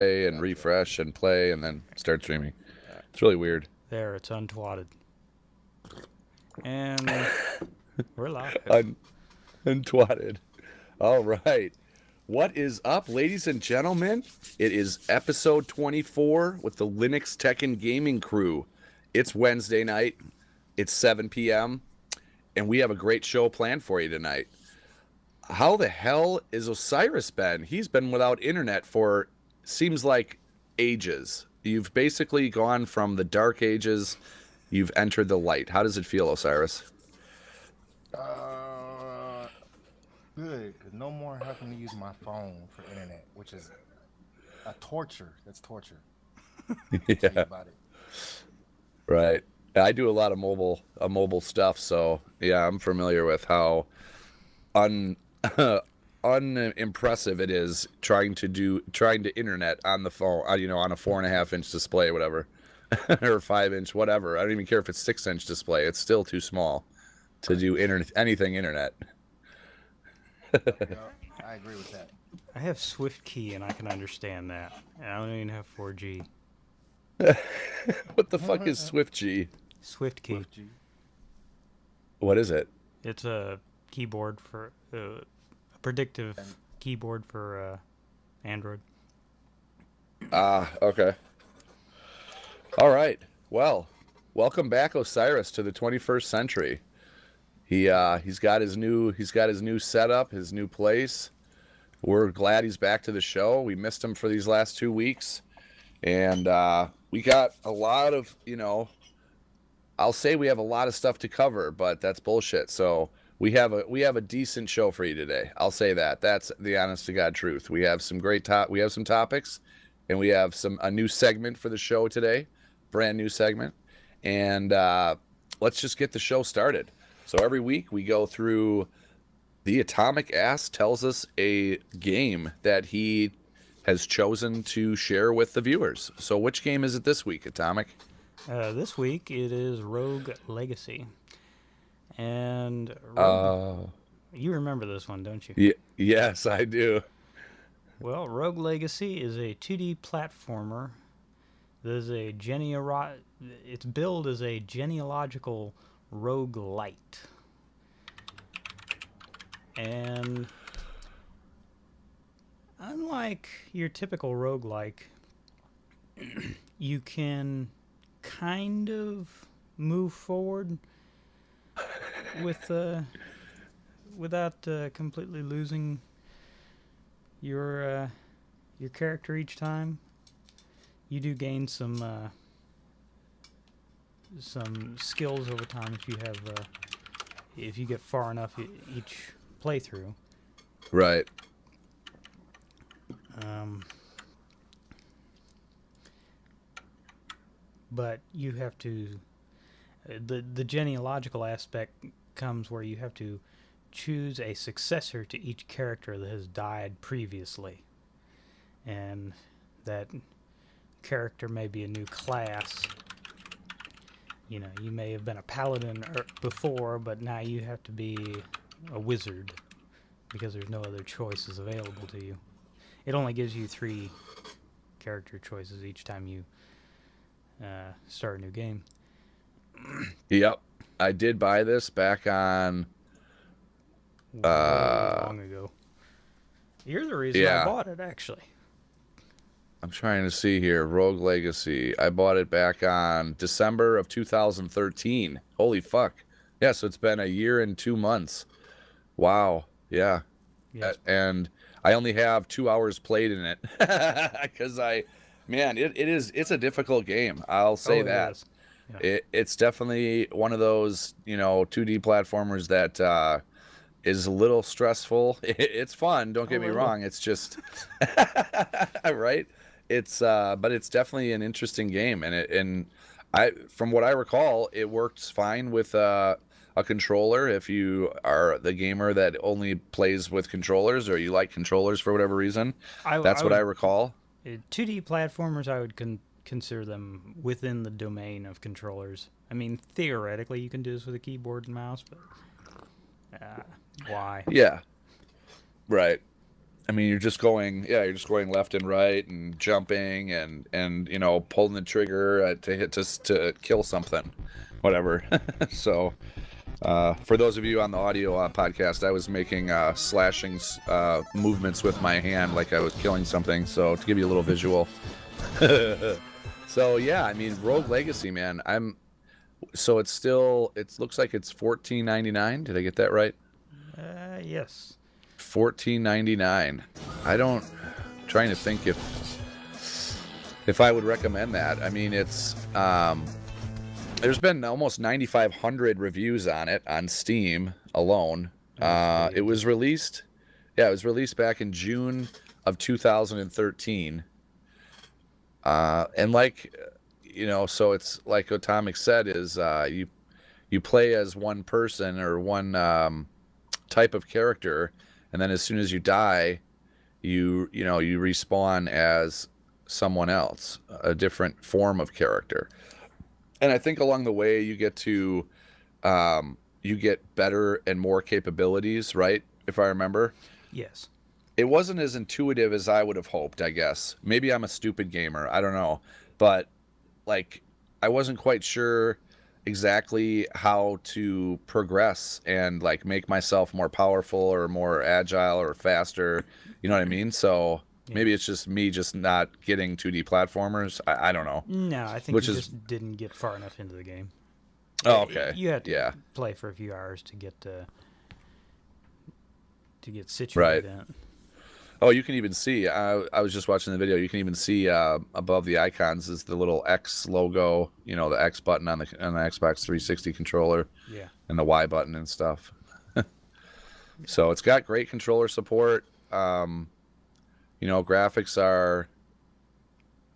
and refresh and play and then start streaming. It's really weird. There, it's untwatted. And we're live. Un- Untwatted. All right. What is up, ladies and gentlemen? It is episode 24 with the Linux Tech and Gaming crew. It's Wednesday night. It's 7 p.m. And we have a great show planned for you tonight. How the hell is Osirez been? He's been without internet for seems like ages. You've basically gone from the dark ages, you've entered the light. How does it feel, Osirez? Uh, Good. 'Cause no more having to use my phone for internet, which is a torture. That's torture. Tell you Yeah, about it. right. I do a lot of mobile stuff, so yeah, I'm familiar with how un unimpressive it is trying to internet on the phone, on a 4.5 inch display, whatever, or 5 inch, whatever. I don't even care if it's 6 inch display. It's still too small to do internet anything internet. Yeah, I agree with that. I have Swift Key and I can understand that. And I don't even have 4G. What the fuck is SwiftG? Swift Key. With G. What is it? It's a keyboard for a predictive And keyboard for Android. Ah, okay. All right. Well, welcome back, Osirez, to the 21st century. He's got his new setup, his new place. We're glad he's back to the show. We missed him for these last 2 weeks, and we got a lot of I'll say we have a lot of stuff to cover, but that's bullshit. So we have a decent show for you today. I'll say that. That's the honest to God truth. We have some we have some topics, and we have a new segment for the show today, brand new segment, and let's just get the show started. So every week we go through the Atomic Ass tells us a game that he has chosen to share with the viewers. So which game is it this week, Atomic? This week it is Rogue Legacy. And Rogue, Uh, you remember this one, don't you? yes, I do. Well, Rogue Legacy is a 2D platformer. There's a its build is a genealogical roguelite. And unlike your typical roguelike, you can kind of move forward with without completely losing your character each time. You do gain some skills over time if you get far enough each playthrough. Right. Um, but you have to the genealogical aspect comes where you have to choose a successor to each character that has died previously, and that character may be a new class. You may have been a paladin before, but now you have to be a wizard because there's no other choices available to you. It only gives you 3 character choices each time you start a new game. Yep. I did buy this back on Way uh long ago. You're the reason I yeah, bought it, actually. I'm trying to see here. Rogue Legacy. I bought it back on December of 2013. Holy fuck. Yeah, so it's been a year and 2 months. Wow. Yeah. Yes. And I only have 2 hours played in it. Because man, it's a difficult game. I'll say Oh, it that. is. Yeah. It's definitely one of those, 2D platformers that is a little stressful. It's fun, don't A get me little. wrong. It's just right. But it's definitely an interesting game, from what I recall, it works fine with a controller if you are the gamer that only plays with controllers or you like controllers for whatever reason. I That's what I would. recall. 2D platformers, I would consider them within the domain of controllers. I mean, theoretically, you can do this with a keyboard and mouse, but why? Yeah, right. I mean, you're just going left and right and jumping and pulling the trigger to kill something, whatever. So, for those of you on the audio podcast, I was making slashing movements with my hand like I was killing something. So to give you a little visual. So yeah, I mean, Rogue Legacy, man. So it looks like it's $14.99. Did I get that right? Yes. $14.99. Trying to think if I would recommend that. I mean, it's there's been almost 9,500 reviews on it on Steam alone. It was released back in June of 2013. And so it's like Atomic said, is you play as one person or one type of character, and then as soon as you die, you respawn as someone else, a different form of character. And I think along the way you get to you get better and more capabilities, right? If I remember. Yes. It wasn't as intuitive as I would have hoped, I guess. Maybe I'm a stupid gamer, I don't know. But like I wasn't quite sure exactly how to progress and like make myself more powerful or more agile or faster. You know what I mean? So maybe it's just me just not getting 2D platformers. I don't know. No, I think you just didn't get far enough into the game. Oh, okay. You had to play for a few hours to get situated in it. Oh, you can even see, I was just watching the video, you can even see above the icons is the little X logo, the X button on the Xbox 360 controller. Yeah. And the Y button and stuff. So it's got great controller support. Graphics are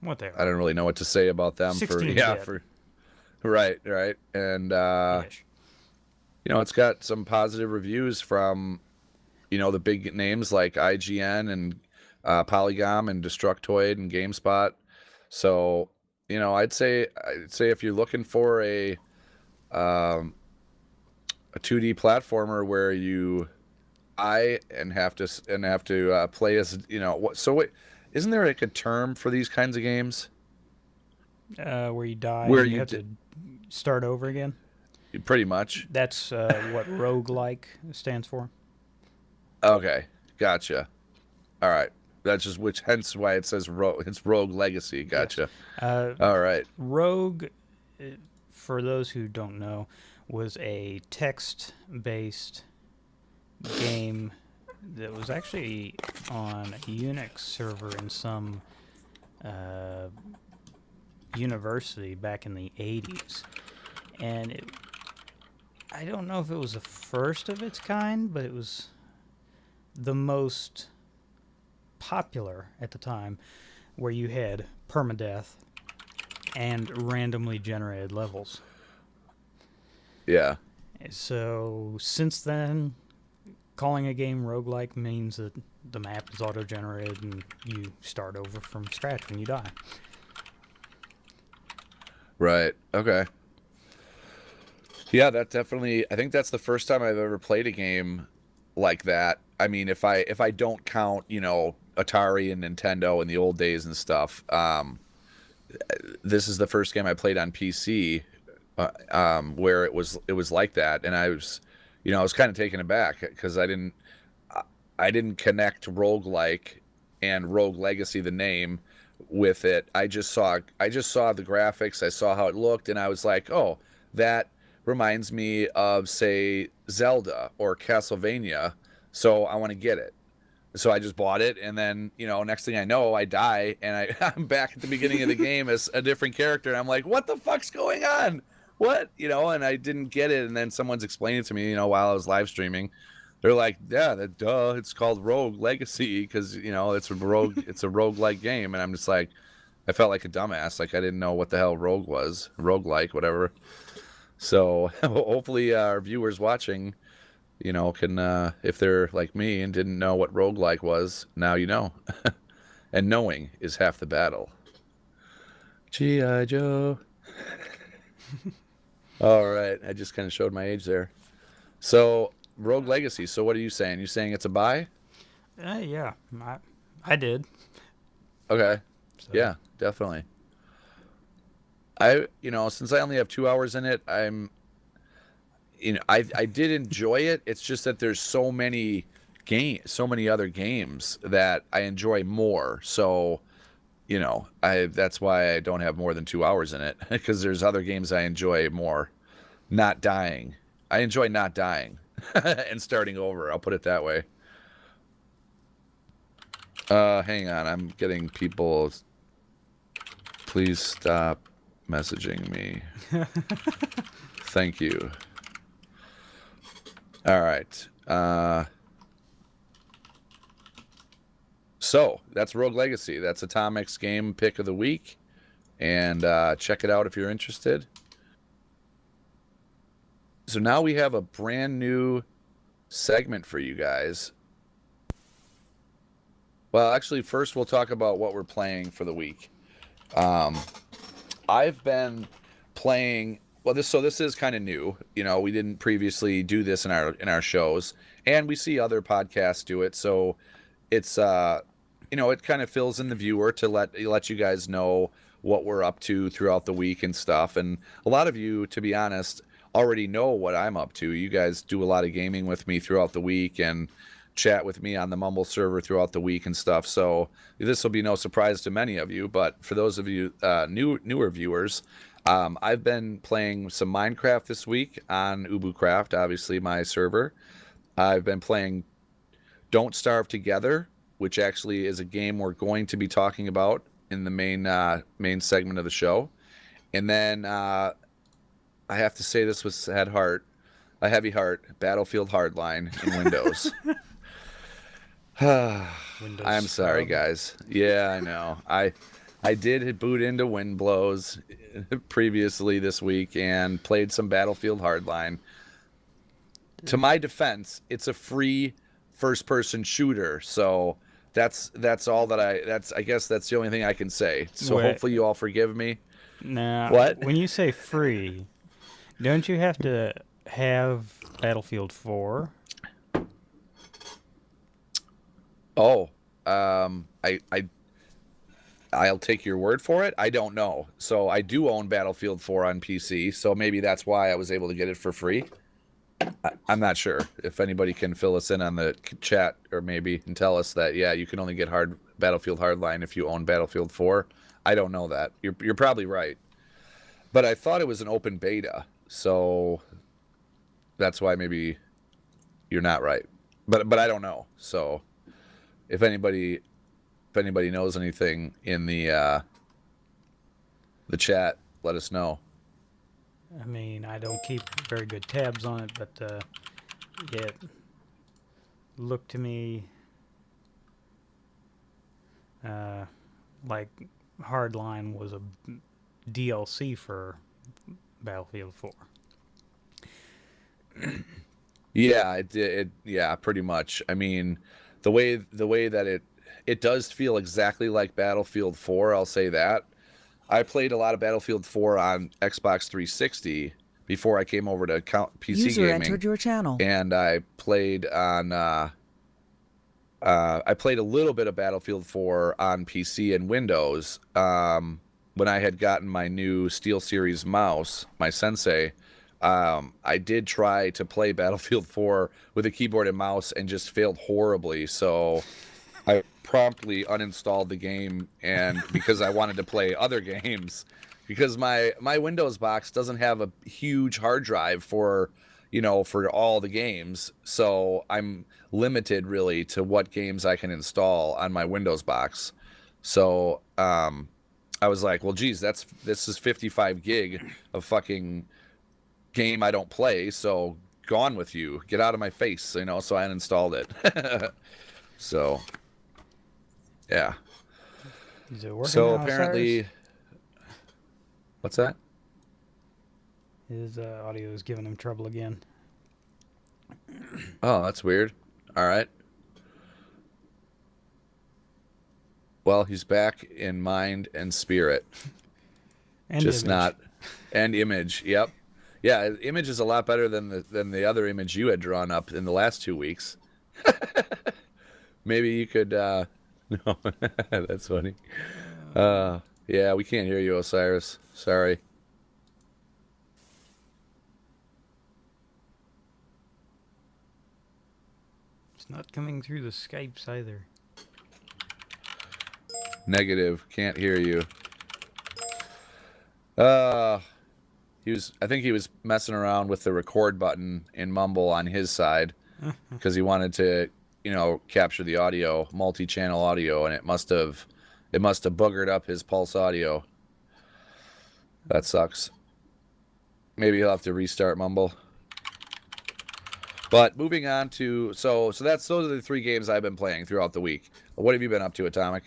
what they are. I don't really know what to say about them. 16-bit. Right. And it's got some positive reviews from the big names like IGN and Polygon and Destructoid and GameSpot. So, I'd say if you're looking for a 2D platformer where you have to play as isn't there like a term for these kinds of games? Where you die and you have to start over again? Pretty much. That's what roguelike stands for. Okay, gotcha. All right, that's just hence why it says it's Rogue Legacy. Gotcha. Yes. All right. Rogue, for those who don't know, was a text-based game that was actually on a Unix server in some university back in the 80s, and I don't know if it was the first of its kind, but it was the most popular at the time, where you had permadeath and randomly generated levels. Yeah. So since then, calling a game roguelike means that the map is auto-generated and you start over from scratch when you die. Right. Okay. Yeah, that definitely, I think that's the first time I've ever played a game like that. I mean, if I don't count, Atari and Nintendo in the old days and stuff, this is the first game I played on PC where it was like that, and I was kind of taken aback because I didn't connect roguelike and Rogue Legacy, the name, with it. I just saw the graphics, I saw how it looked, and I was like, oh, that reminds me of, say, Zelda or Castlevania, so I want to get it. So I just bought it, and then, next thing I know, I die, and I'm back at the beginning of the game as a different character, and I'm like, what the fuck's going on? What? And I didn't get it, and then someone's explaining to me, while I was live streaming. They're like, yeah, it's called Rogue Legacy, because, it's a roguelike game, and I'm just like, I felt like a dumbass, like I didn't know what the hell rogue was, roguelike, whatever. So hopefully our viewers watching, can, if they're like me and didn't know what roguelike was, now you know. And knowing is half the battle. G.I. Joe. All right, I just kind of showed my age there. So, Rogue Legacy, so what are you saying? You saying it's a buy? Yeah, I did. Okay. So, Yeah, definitely. Since I only have 2 hours in it, I did enjoy it. It's just that there's so many other games that I enjoy more. So, that's why I don't have more than 2 hours in it because there's other games I enjoy more. Not dying. I enjoy not dying and starting over. I'll put it that way. Hang on. I'm getting people. Please stop messaging me. Thank you. All right. So that's Rogue Legacy. That's Atomic's game pick of the week. And check it out if you're interested. So now we have a brand new segment for you guys. Well, actually, first we'll talk about what we're playing for the week. I've been playing. Well, this is kind of new. We didn't previously do this in our shows, and we see other podcasts do it. So it's it kind of fills in the viewer to let you guys know what we're up to throughout the week and stuff. And a lot of you, to be honest, already know what I'm up to. You guys do a lot of gaming with me throughout the week and chat with me on the Mumble server throughout the week and stuff. So this will be no surprise to many of you. But for those of you newer viewers, I've been playing some Minecraft this week on UbuCraft, obviously my server. I've been playing Don't Starve Together, which actually is a game we're going to be talking about in the main segment of the show. And then I have to say this was a heavy heart, Battlefield Hardline in Windows. Windows I'm sorry, Scrub. guys. Yeah, I know. I did boot into Windblows previously this week and played some Battlefield Hardline. To my defense, it's a free first-person shooter, so that's all that I guess that's the only thing I can say. So Wait. hopefully you all forgive me. Now, What? when you say free, don't you have to have Battlefield 4? Oh, I'll take your word for it. I don't know. So I do own Battlefield 4 on PC, so maybe that's why I was able to get it for free. I'm not sure if anybody can fill us in on the chat or maybe and tell us that, yeah, you can only get Battlefield Hardline if you own Battlefield 4. I don't know that. You're probably right. But I thought it was an open beta, so that's why maybe you're not right. But I don't know. So if anybody knows anything in the chat, let us know. I mean, I don't keep very good tabs on it, but it looked to me like Hardline was a DLC for Battlefield 4. Yeah, it did. Yeah, pretty much. I mean, the way that it does feel exactly like Battlefield 4. I'll say that. I played a lot of Battlefield 4 on Xbox 360 before I came over to PC User gaming. entered your channel. And I played on. I played a little bit of Battlefield 4 on PC and Windows when I had gotten my new SteelSeries mouse, my Sensei. I did try to play Battlefield 4 with a keyboard and mouse and just failed horribly. So I promptly uninstalled the game, and because I wanted to play other games, because my Windows box doesn't have a huge hard drive for all the games, so I'm limited really to what games I can install on my Windows box. So I was like, well, geez, this is 55 gig of fucking game I don't play, so gone with you, get out of my face, so I uninstalled it. So yeah. Is it working So now, apparently, Cyrus? what's that? His audio is giving him trouble again. Oh, that's weird. All right. Well, he's back in mind and spirit, And just image. not. And image. Yep. Yeah, image is a lot better than the other image you had drawn up in the last 2 weeks. Maybe you could. No, that's funny. Yeah, we can't hear you, Osirez. Sorry. It's not coming through the Skypes either. Negative. Can't hear you. I think he was messing around with the record button in Mumble on his side because he wanted to, capture the audio, multi-channel audio, and it must have boogered up his Pulse audio. That sucks. Maybe he'll have to restart Mumble. But moving on to those are the 3 games I've been playing throughout the week. What have you been up to, Atomic?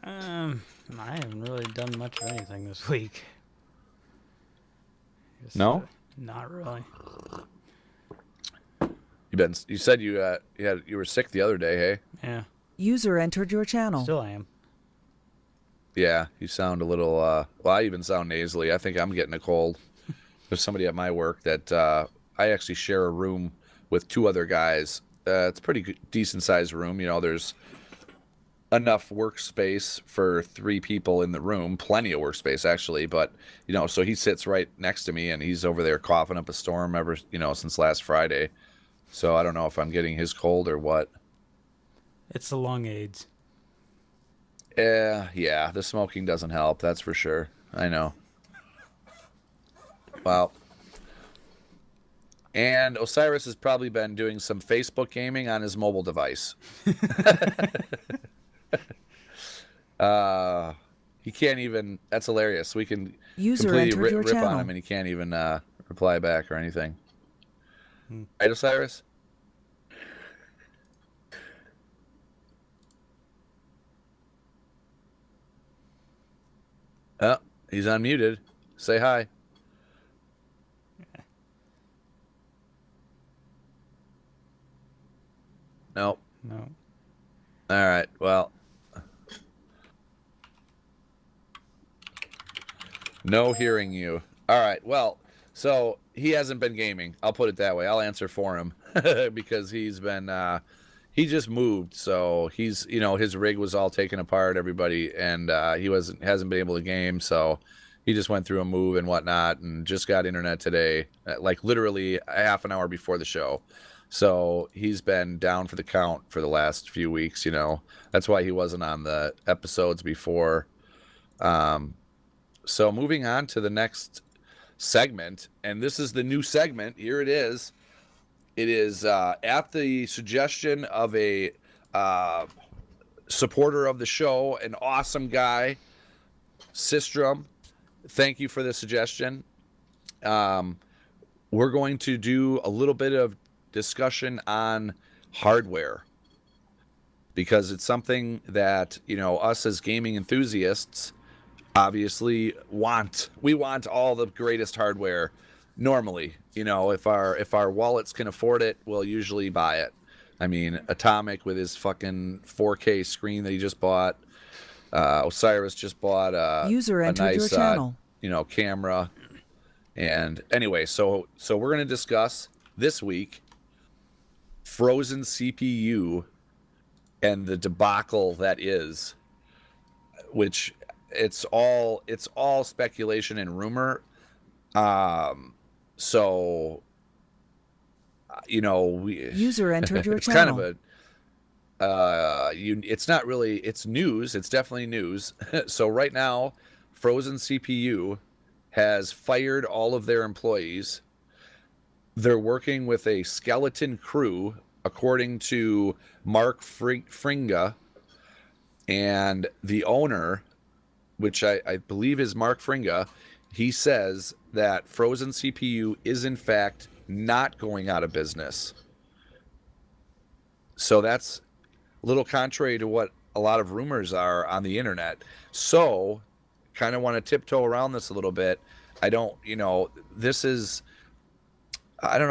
I haven't really done much of anything this week. No? Not really. You said you were sick the other day, hey? Yeah. User entered your channel. Still am. Yeah, you sound a little well, I even sound nasally. I think I'm getting a cold. There's somebody at my work that I actually share a room with 2 other guys. It's a pretty decent sized room. There's enough workspace for 3 people in the room, plenty of workspace actually, but so he sits right next to me and he's over there coughing up a storm ever since last Friday. So I don't know if I'm getting his cold or what. It's the lung aids. Yeah, the smoking doesn't help, that's for sure. I know. Well, and Osirez has probably been doing some Facebook gaming on his mobile device. He can't even. That's hilarious. We can User completely entered your rip on channel. him, and he can't even reply back or anything. Right, Osirez? Oh, he's unmuted. Say hi. Nope. No. All right. Well. No hearing you. All right. Well, so he hasn't been gaming. I'll put it that way. I'll answer for him because he's been he just moved. So he's his rig was all taken apart, everybody, and he hasn't been able to game. So he just went through a move and whatnot, and just got internet today, like literally a half an hour before the show. So he's been down for the count for the last few weeks. That's why he wasn't on the episodes before. So moving on to the next segment, and this is the new segment. Here it is. It is at the suggestion of a supporter of the show, an awesome guy, Sistrum. Thank you for the suggestion. We're going to do a little bit of discussion on hardware because it's something that us as gaming enthusiasts obviously we want all the greatest hardware normally. If our wallets can afford it, we'll usually buy it. I mean, Atomic with his fucking 4K screen that he just bought. Osirez just bought a entered your nice channel. Camera. And anyway, so we're going to discuss this week frozen CPU and the debacle that is, which it's all speculation and rumor. So User entered your it's channel. kind of it's not really, it's news. It's definitely news. So right now, Frozen CPU has fired all of their employees. They're working with a skeleton crew, according to Mark Fringa, and the owner, which I believe is Mark Fringa. He says that Frozen CPU is in fact not going out of business. So that's a little contrary to what a lot of rumors are on the internet. So kind of want to tiptoe around this a little bit. I don't know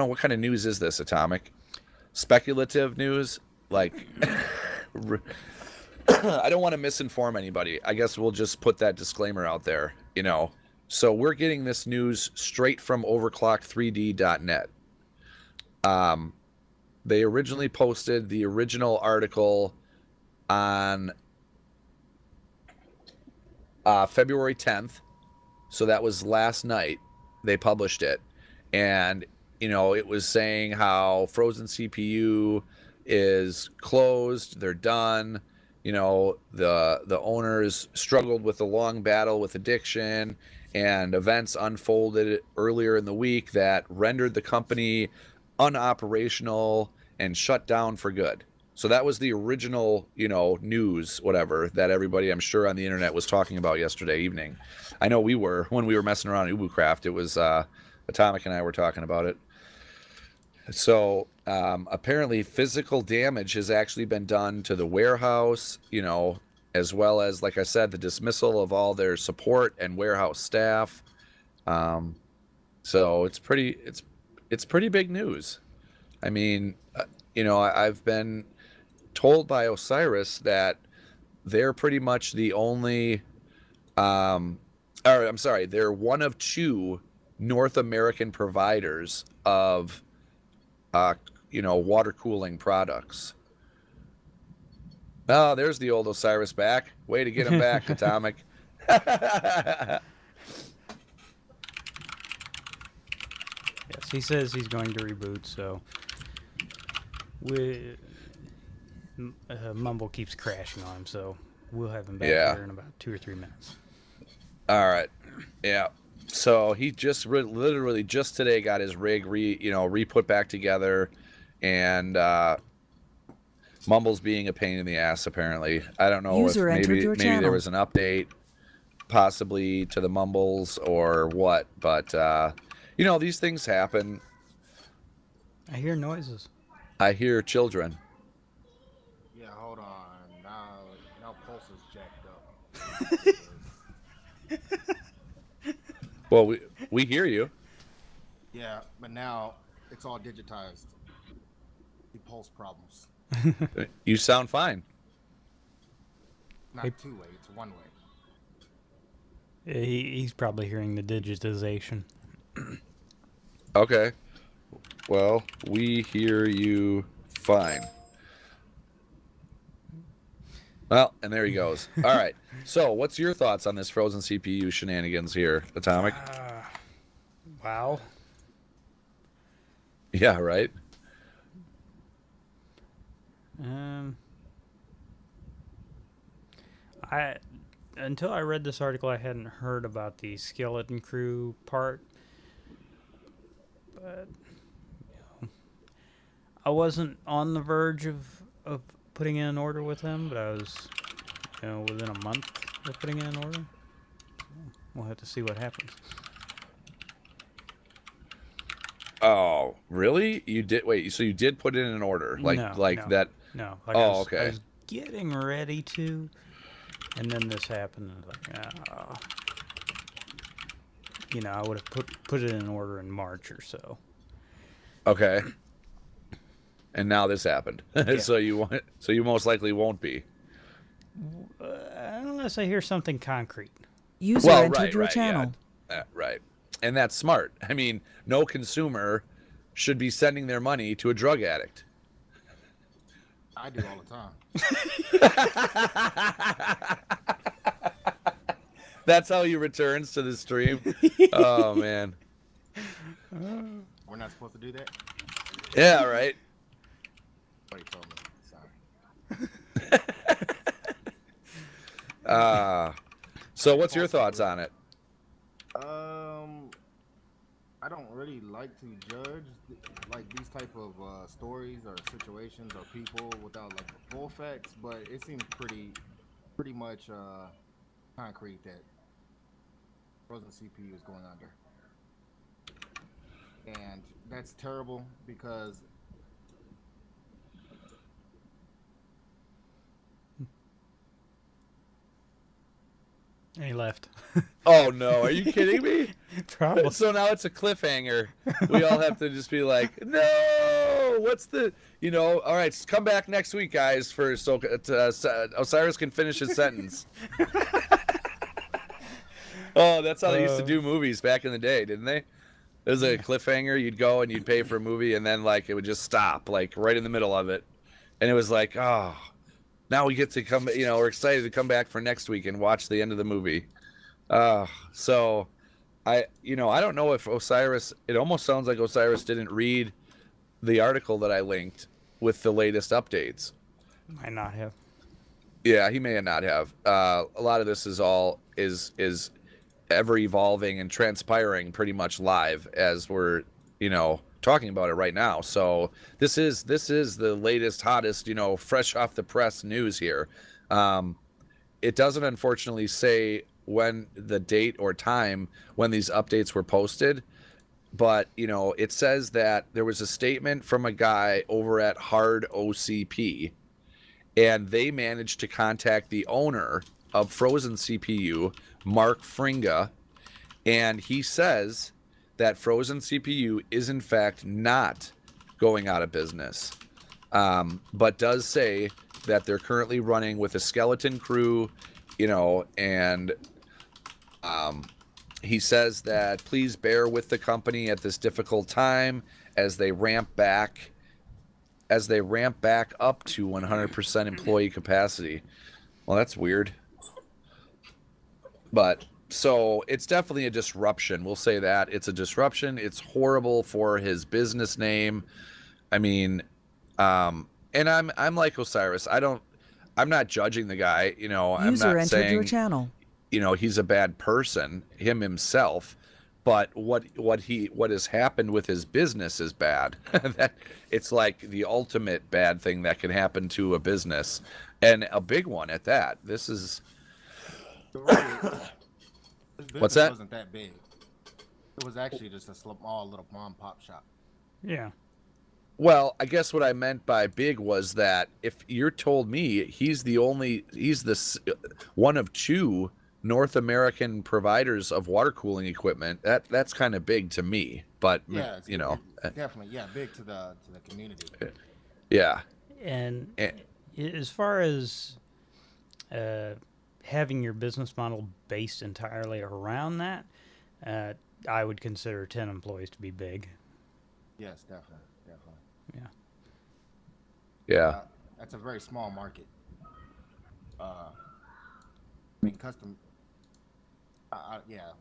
what kind of news is this, Atomic? Speculative news? Like, I don't want to misinform anybody. I guess we'll just put that disclaimer out there, So we're getting this news straight from overclock3d.net. they originally posted the original article on February 10th. So that was last night. They published it. And, it was saying how Frozen CPU is closed. They're done. The owners struggled with a long battle with addiction, and events unfolded earlier in the week that rendered the company unoperational and shut down for good. So that was the original, news, whatever, that everybody, I'm sure, on the internet was talking about yesterday evening. I know we were, when we were messing around in UbuCraft. It was Atomic and I were talking about it. So apparently physical damage has actually been done to the warehouse, as well as, like I said, the dismissal of all their support and warehouse staff. So it's pretty big news. I mean, I've been told by Osirez that they're pretty much the only, they're one of 2 North American providers of, water cooling products. Oh, there's the old Osirez back. Way to get him back, Atomic. Yes, he says he's going to reboot, so Mumble keeps crashing on him, so we'll have him back here in about 2 or 3 minutes. All right. Yeah. So he just literally just today got his rig re-put back together, and Mumble's being a pain in the ass, apparently. I don't know if maybe there was an update possibly to the Mumbles or what, but these things happen. I hear noises. I hear children. Yeah, hold on. Now Pulse is jacked up. Well, we hear you. Yeah, but now it's all digitized. The Pulse problems. You sound fine. Not 2-way, it's 1-way. He's probably hearing the digitization. Okay. Well, we hear you fine. Well, and there he goes. All right. So, what's your thoughts on this Frozen CPU shenanigans here, Atomic? Wow. Yeah, right. Until I read this article, I hadn't heard about the skeleton crew part, but I wasn't on the verge of putting in an order with them, but I was, within a month of putting in an order. We'll have to see what happens. Oh, really? You did? Wait, so you did put in an order, No. that? No. Okay. I was getting ready to, and then this happened. And I was like, I would have put it in an order in March or so. Okay. And now this happened. Yeah. So you most likely won't be. Unless I hear something concrete. User entered your channel. Yeah. Right. And that's smart. I mean, no consumer should be sending their money to a drug addict. I do all the time. That's how he returns to the stream. Oh, man. We're not supposed to do that? Yeah, right. Somebody told me. Sorry. So what's your thoughts on it? I don't really like to judge these type of stories or situations or people without the full facts, but it seems pretty much concrete that Frozen CPU is going under, and that's terrible because He left. Oh no, are you kidding me? Probably. So now it's a cliffhanger. We all have to just be like, no, what's the, all right, come back next week, guys, so Osirez can finish his sentence. Oh, that's how they used to do movies back in the day, didn't they? It was a cliffhanger. You'd go and you'd pay for a movie, and then like it would just stop, like right in the middle of it, and it was like, oh, now we get to come. We're excited to come back for next week and watch the end of the movie. So I don't know if Osirez. It almost sounds like Osirez didn't read the article that I linked with the latest updates. Might not have. Yeah, he may not have. A lot of this is ever evolving and transpiring pretty much live as we're talking about it right now. So this is the latest, hottest, fresh off the press news here. It doesn't unfortunately say when the date or time when these updates were posted, but it says that there was a statement from a guy over at Hard OCP, and they managed to contact the owner of Frozen CPU, Mark Fringa, and he says that Frozen CPU is in fact not going out of business, but does say that they're currently running with a skeleton crew, and he says that please bear with the company at this difficult time as they ramp back up to 100% employee capacity. Well, that's weird. But so it's definitely a disruption. We'll say that it's a disruption. It's horrible for his business name. I mean, and I'm like Osirez. I'm not judging the guy. I'm User not entered saying your channel. He's a bad person, himself. But what has happened with his business is bad. That it's like the ultimate bad thing that can happen to a business, and a big one at that. This is what's that? It wasn't that big. It was actually just a small little mom pop shop. Yeah. Well, I guess what I meant by big was that if you're told me he's the one of two North American providers of water cooling equipment, that's kind of big to me. But Yeah, definitely, big to the community. Yeah. And as far as having your business model based entirely around that, I would consider 10 employees to be big. Yes, definitely. Yeah. That's a very small market. I mean, custom.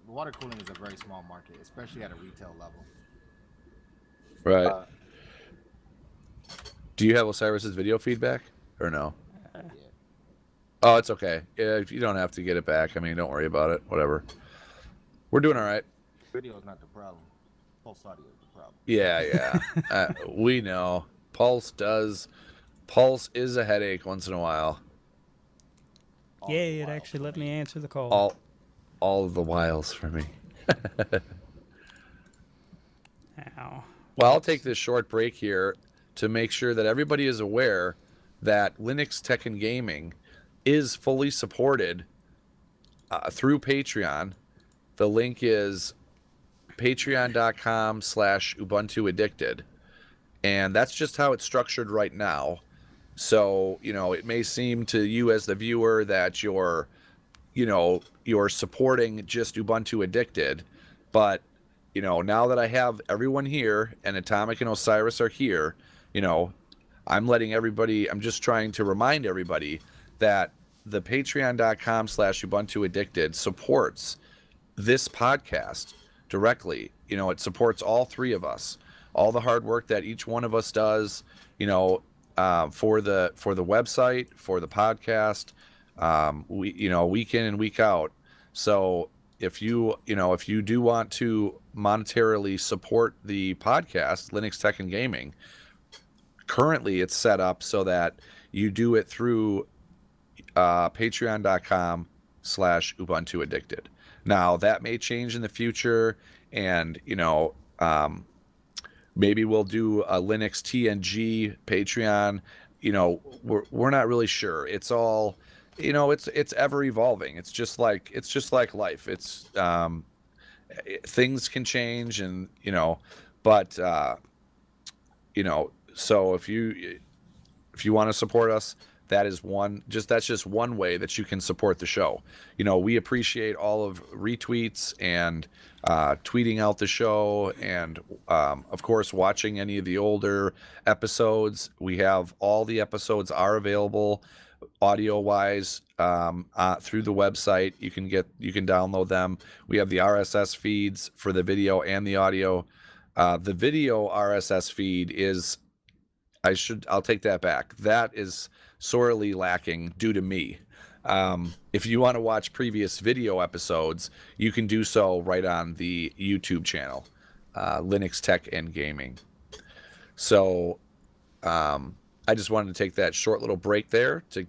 Water cooling is a very small market, especially at a retail level. Right. Do you have Osirez's video feedback or no? Yeah. Oh, it's okay. Yeah, if you don't have to get it back, I mean, don't worry about it. Whatever. We're doing all right. Video is not the problem. Pulse audio is the problem. Yeah. We know. Pulse is a headache once in a while. Yay, it actually let me answer the call. All of the whiles for me. Ow. Well, I'll take this short break here to make sure that everybody is aware that Linux Tech and Gaming is fully supported through Patreon. The link is patreon.com/UbuntuAddicted. And that's just how it's structured right now. So, it may seem to you as the viewer that you're supporting just Ubuntu Addicted. But, now that I have everyone here and Atomic and Osirez are here, I'm just trying to remind everybody that the patreon.com/UbuntuAddicted supports this podcast directly. It supports all three of us. All the hard work that each one of us does, for the website, for the podcast, week in and week out. So if you do want to monetarily support the podcast, Linux Tech and Gaming, currently it's set up so that you do it through patreon.com/UbuntuAddicted. Now that may change in the future, and maybe we'll do a Linux TNG Patreon. We're not really sure. It's all, it's ever evolving. It's just like life. It's things can change, and but so if you want to support us, that's just one way that you can support the show. You know, we appreciate all of retweets and tweeting out the show, and of course watching any of the older episodes. We have all the episodes are available audio wise through the website. You can download them. We have the RSS feeds for the video and the audio. The video RSS feed is, I'll take that back. That is sorely lacking due to me. If you want to watch previous video episodes, you can do so right on the YouTube channel, Linux Tech and Gaming. So I just wanted to take that short little break there to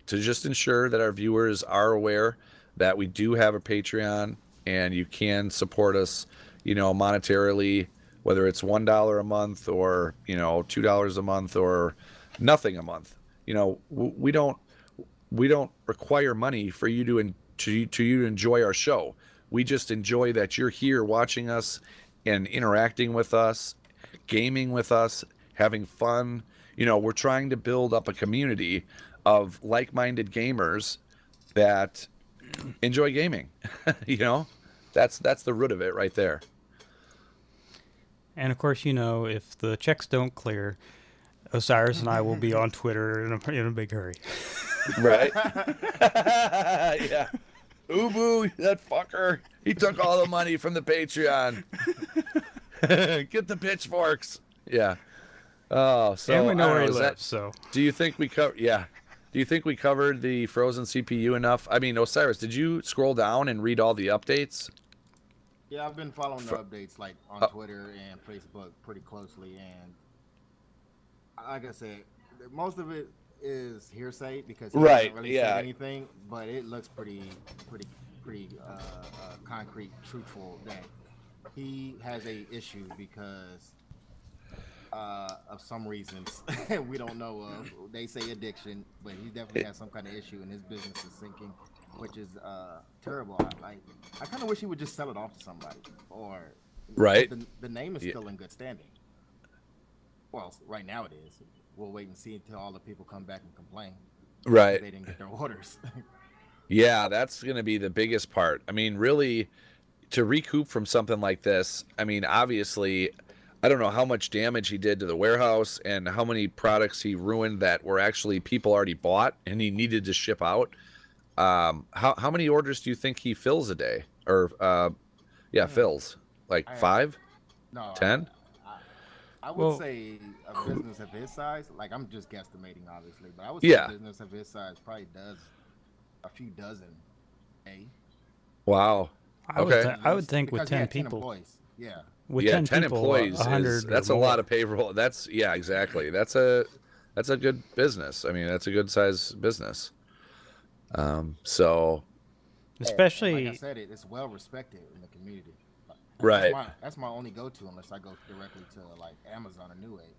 just ensure that our viewers are aware that we do have a Patreon, and you can support us, monetarily, whether it's $1 a month or, $2 a month or nothing a month. We don't require money for you to enjoy our show. We just enjoy that you're here watching us and interacting with us, gaming with us, having fun. We're trying to build up a community of like-minded gamers that enjoy gaming. That's the root of it right there. And of course, if the checks don't clear, Osirez and I will be on Twitter in a big hurry. Right? Yeah. Ubu, that fucker. He took all the money from the Patreon. Get the pitchforks. Yeah. Oh, so and we know where he lives. So, do you think we covered? Yeah. Do you think we covered the frozen CPU enough? I mean, Osirez, did you scroll down and read all the updates? Yeah, I've been following the updates like on Twitter and Facebook pretty closely, and like I said, most of it is hearsay because he hasn't really said anything, but it looks pretty concrete, truthful that he has a issue because of some reasons we don't know of. They say addiction, but he definitely has some kind of issue, and his business is sinking, which is terrible. I kind of wish he would just sell it off to somebody, or the name is still in good standing. Well, right now it is. We'll wait and see until all the people come back and complain. Right. They didn't get their orders. Yeah, that's going to be the biggest part. I mean, really, to recoup from something like this, I mean, obviously, I don't know how much damage he did to the warehouse and how many products he ruined that were actually people already bought and he needed to ship out. How many orders do you think he fills a day? Or, fills? Like 5? No. 10? I would say a business of his size, like I'm just guesstimating, obviously, but I would say a business of his size probably does a few dozen a day. Wow. I would think with 10 people. Employees. Yeah. With 10 people, employees, that's a lot of payroll. That's exactly. That's a good business. I mean, that's a good size business. So, especially like I said, it's well respected in the community. Right. That's my only go-to unless I go directly to like Amazon or Newegg.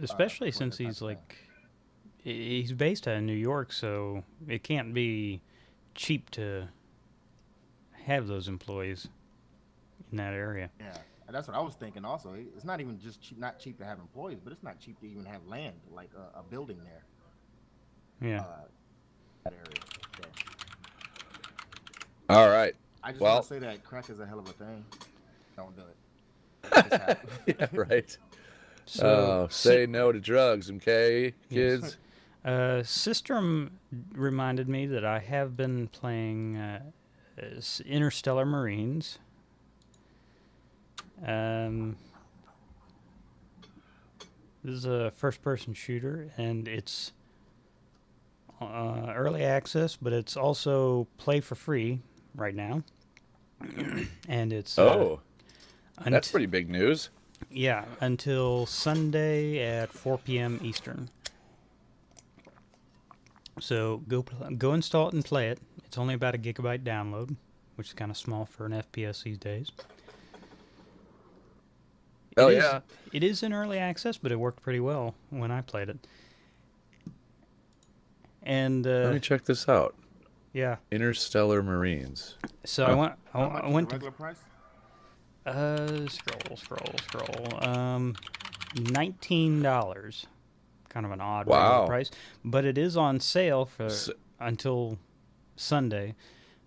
Especially since he's based out of New York, so it can't be cheap to have those employees in that area. Yeah, and that's what I was thinking. Also, it's not even just not cheap to have employees, but it's not cheap to even have land, like a building there. Yeah. That area. Yeah. All right. I just want to say that crack is a hell of a thing. Don't do it. Yeah, right. So say no to drugs, okay, kids? System reminded me that I have been playing Interstellar Marines. This is a first-person shooter, and it's early access, but it's also play for free right now. And it's that's pretty big news. Yeah, until Sunday at 4 p.m. Eastern. So go install it and play it. It's only about a gigabyte download, which is kind of small for an FPS these days. It is in early access, but it worked pretty well when I played it. And let me check this out. Yeah. Interstellar Marines. So I went to regular price? scroll. $19 kind of an odd Wow. regular price. But it is on sale for until Sunday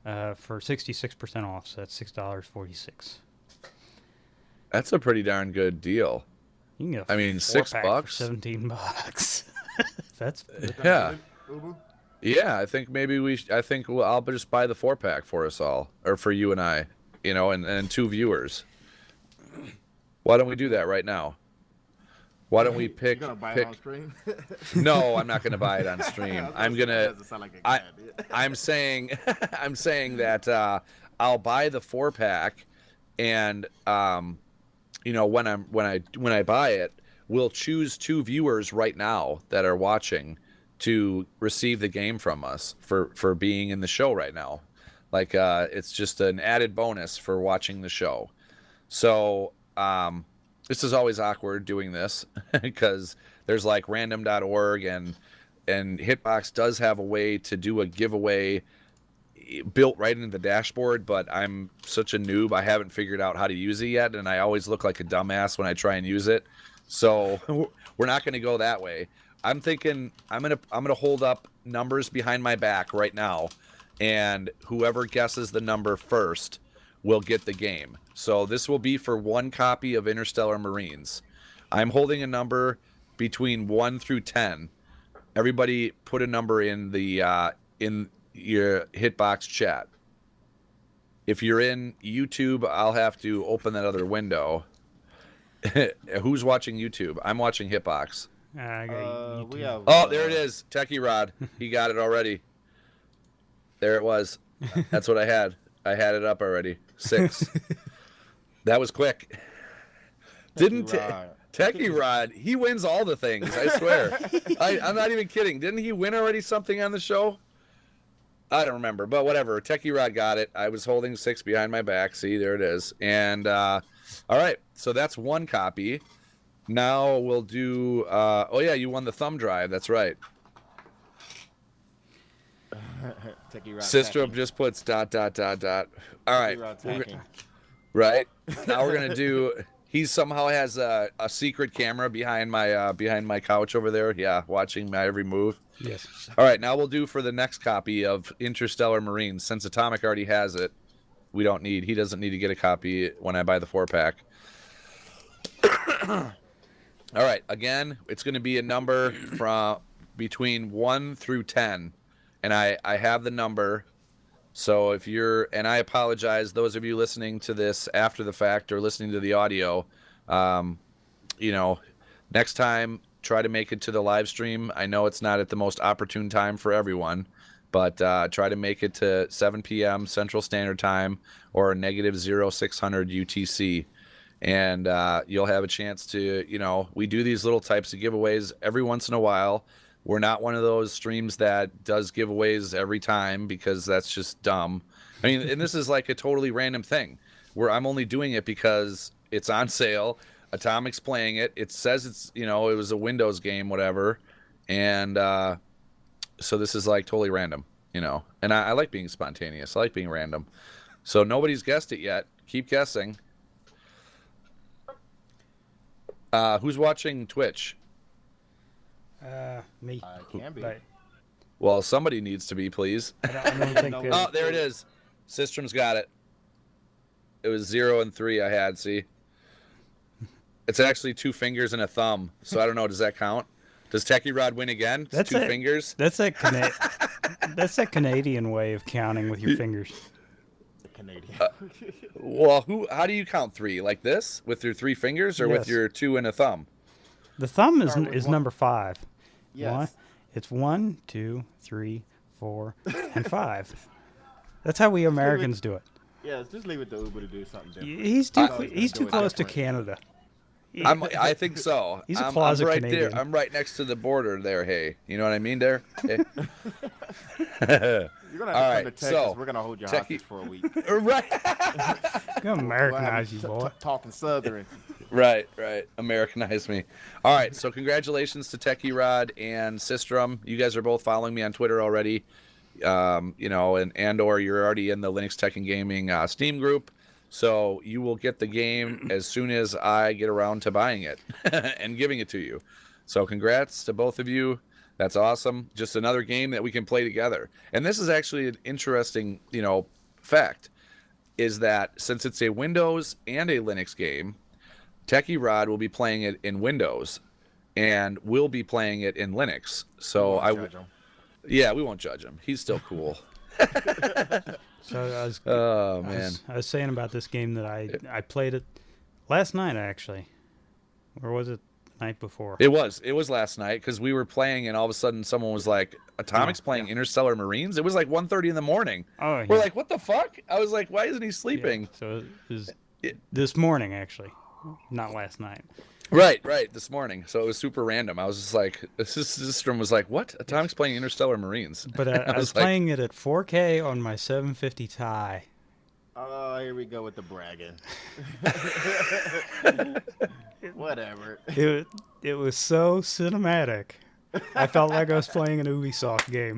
for 66% off. So that's $6.46. That's a pretty darn good deal. You can get I mean, $6 for $17. That's Yeah. Ubu? Yeah, I think maybe I'll just buy the 4-pack for us all, or for you and I, and 2 viewers. Why don't we do that right now? Why don't we pick? You gonna buy it on stream? No, I'm not gonna buy it on stream. I'm gonna. That doesn't sound like a good idea. I'm saying, I'm saying that I'll buy the 4-pack, and when I buy it, we'll choose 2 viewers right now that are watching to receive the game from us for being in the show right now. Like it's just an added bonus for watching the show. So this is always awkward doing this because there's like random.org and Hitbox does have a way to do a giveaway built right into the dashboard, but I'm such a noob, I haven't figured out how to use it yet, and I always look like a dumbass when I try and use it. So we're not going to go that way. I'm thinking I'm gonna hold up numbers behind my back right now, and whoever guesses the number first will get the game. So this will be for 1 copy of Interstellar Marines. I'm holding a number between 1 through 10. Everybody put a number in the in your Hitbox chat. If you're in YouTube, I'll have to open that other window. Who's watching YouTube? I'm watching Hitbox. I got We YouTube. have. Oh, there it is. Techie Rod. He got it already. There it was. That's what I had. I had it up already. 6. That was quick. Didn't Techie Rod, he wins all the things, I swear. I'm not even kidding. Didn't he win already something on the show? I don't remember, but whatever. Techie Rod got it. I was holding 6 behind my back. See, there it is. And, all right. So that's 1 copy. Now we'll do, oh yeah, you won the thumb drive. That's right. Sister just puts ... All right. Right. Now we're going to do, he somehow has a secret camera behind my couch over there. Yeah. Watching my every move. Yes. All right. Now we'll do for the next copy of Interstellar Marines. Since Atomic already has it, he doesn't need to get a copy when I buy the 4-pack. All right, again, it's going to be a number from between 1 through 10, and I have the number. So if you're, and I apologize, those of you listening to this after the fact or listening to the audio, next time try to make it to the live stream. I know it's not at the most opportune time for everyone, but try to make it to 7 p.m. Central Standard Time or -0600 UTC. And you'll have a chance to, we do these little types of giveaways every once in a while. We're not one of those streams that does giveaways every time because that's just dumb. I mean, and this is like a totally random thing where I'm only doing it because it's on sale. Atomic's playing it. It says it's, it was a Windows game, whatever. And so this is like totally random, and I like being spontaneous. I like being random. So nobody's guessed it yet. Keep guessing. Who's watching Twitch? Me. Can be. But Well, somebody needs to be, please. I don't think. Oh, there it is. Systrom's got it. It was 0 and 3 I had, see? It's actually 2 fingers and a thumb. So I don't know, does that count? Does Techie Rod win again? It's That's 2 it. fingers? That's that's that Canadian way of counting with your fingers. Canadian. Well, how do you count 3? Like this? With your 3 fingers or with Yes. your 2 and a thumb? The thumb is Start with is one. number 5. Yes. It's 1, 2, 3, 4, and 5. That's how we Americans do it. Yeah, just leave it to Uber to do something different. He's He's too gonna do it close to different. Canada. I think so. He's a I'm closet right Canadian. there. I'm right next to the border there, hey. You know what I mean there? Hey. You're gonna have All to come right, to Texas. so, We're gonna hold you Techie- hostage for a week. Right. Gonna Americanize you, boy. Talking Southern. Right. Americanize me. All right, so congratulations to Techie Rod and Systrom. You guys are both following me on Twitter already. And or you're already in the Linux Tech and Gaming Steam group. So you will get the game as soon as I get around to buying it and giving it to you. So congrats to both of you. That's awesome. Just another game that we can play together. And this is actually an interesting, fact, is that since it's a Windows and a Linux game, Techie Rod will be playing it in Windows, and we'll be playing it in Linux. So yeah, we won't judge him. He's still cool. So man, I was saying about this game that I played it last night actually, or was it the night before? It was last night because we were playing, and all of a sudden someone was like, "Atomic's playing Interstellar Marines." It was like 1:30 in the morning. Oh, yeah. We're like, "What the fuck?" I was like, "Why isn't he sleeping?" Yeah. So it was this morning actually, not last night. Right, this morning. So it was super random. I was just like, this system was like, "What? Atomic's playing Interstellar Marines?" But I was playing it at 4K on my 750 Ti. Oh, here we go with the bragging. Whatever. It was so cinematic. I felt like I was playing an Ubisoft game.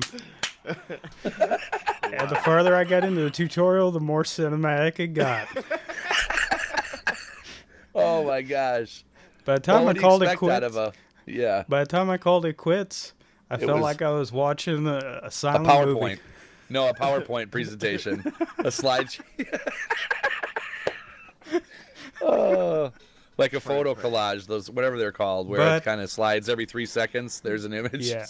And the farther I got into the tutorial, the more cinematic it got. Oh my gosh. By the time I called it quits, By the time I called it quits, I felt like I was watching a silent PowerPoint. movie. No, a PowerPoint presentation. A slide. Like a photo collage, those whatever they're called, where it kind of slides every 3 seconds. There's an image. Yeah.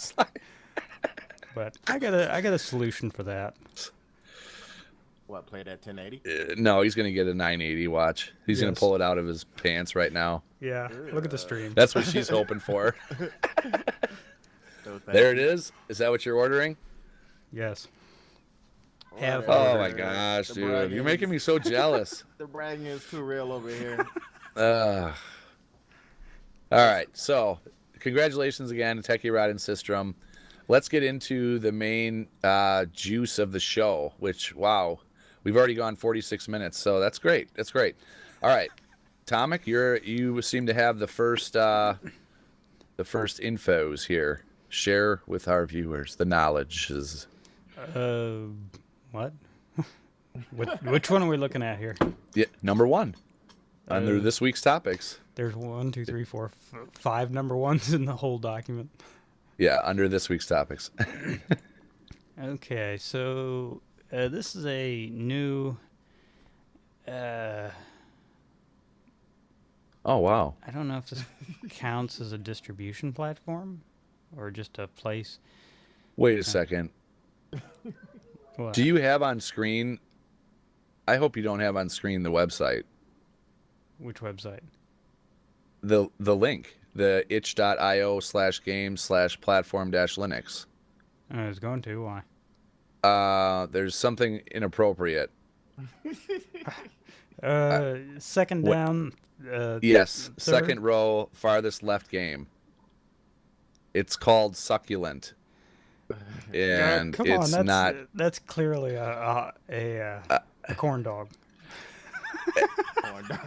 But I got a solution for that. What, play that 1080? No, he's gonna get a 980 watch. He's gonna Yes. pull it out of his pants right now. Yeah, look at the stream. That's what she's hoping for. So There it is. Is that what you're ordering? Yes. Oh my gosh, dude. You're making me so jealous. The bragging is too real over here. All right. So, congratulations again to Techie Rod and Systrom. Let's get into the main juice of the show, which, wow, we've already gone 46 minutes. So that's great. That's great. All right. Tomic, you seem to have the first infos here. Share with our viewers the knowledge. What? Which one are we looking at here? Yeah, number one under this week's topics. There's 1, 2, 3, 4, 5 number ones in the whole document. Yeah, under this week's topics. Okay, so this is a new. Oh wow! I don't know if this counts as a distribution platform or just a place. Wait a second. What? Do you have on screen? I hope you don't have on screen the website. Which website? The link, the itch.io/game/platform-linux. I was going to. Why? There's something inappropriate. Second down. Yes, third? second row, farthest left game. It's called Succulent, and come it's on, not. That's clearly a corn dog.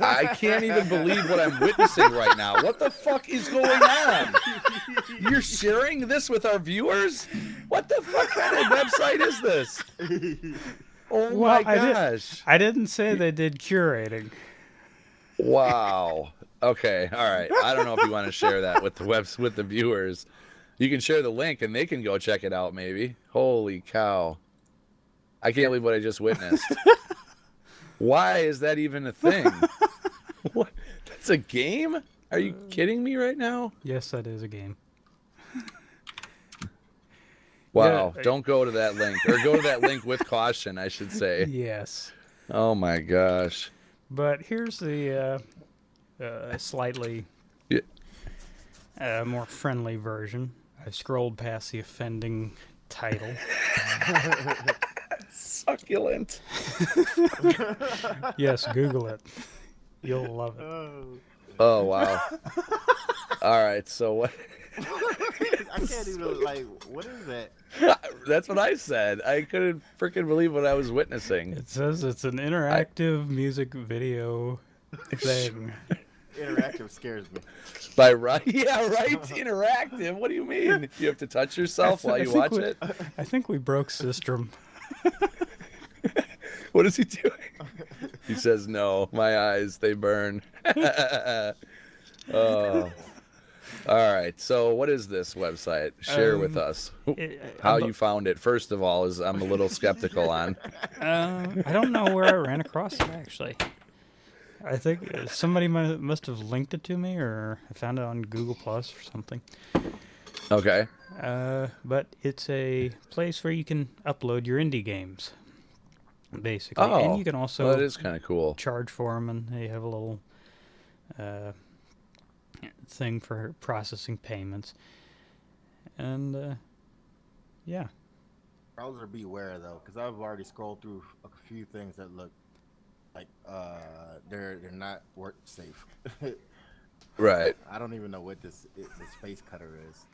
I can't even believe what I'm witnessing right now. What the fuck is going on? You're sharing this with our viewers? What the fuck kind of website is this? Oh my gosh. I didn't say they did curating. Wow. Okay. All right. I don't know if you want to share that with the viewers. You can share the link and they can go check it out maybe. Holy cow. I can't believe what I just witnessed. Why is that even a thing? What? That's a game? Are you kidding me right now? Yes, that is a game. Wow. Yeah. Don't go to that link. Or go to that link with caution, I should say. Yes. Oh my gosh. But here's the slightly more friendly version. I scrolled past the offending title. Succulent. Yes, Google it. You'll love it. Oh wow. All right, so what? I can't even, what is that? That's what I said. I couldn't freaking believe what I was witnessing. It says it's an interactive music video thing. Interactive scares me. By right? Yeah, right. Interactive. What do you mean? You have to touch yourself while you watch it? I think we broke Systrom. What is he doing? He says, "No, my eyes, they burn." Oh. All right. So, what is this website? Share with us how you found it. First of all, is I'm a little skeptical on. I don't know where I ran across it actually. I think somebody must have linked it to me, or I found it on Google Plus or something. Okay. But it's a place where you can upload your indie games, basically, Oh, and you can also well, that is kind of cool. charge for them, and they have a little thing for processing payments. And yeah, Browser beware though, because I've already scrolled through a few things that look like they're not work safe. Right. I don't even know what this face cutter is.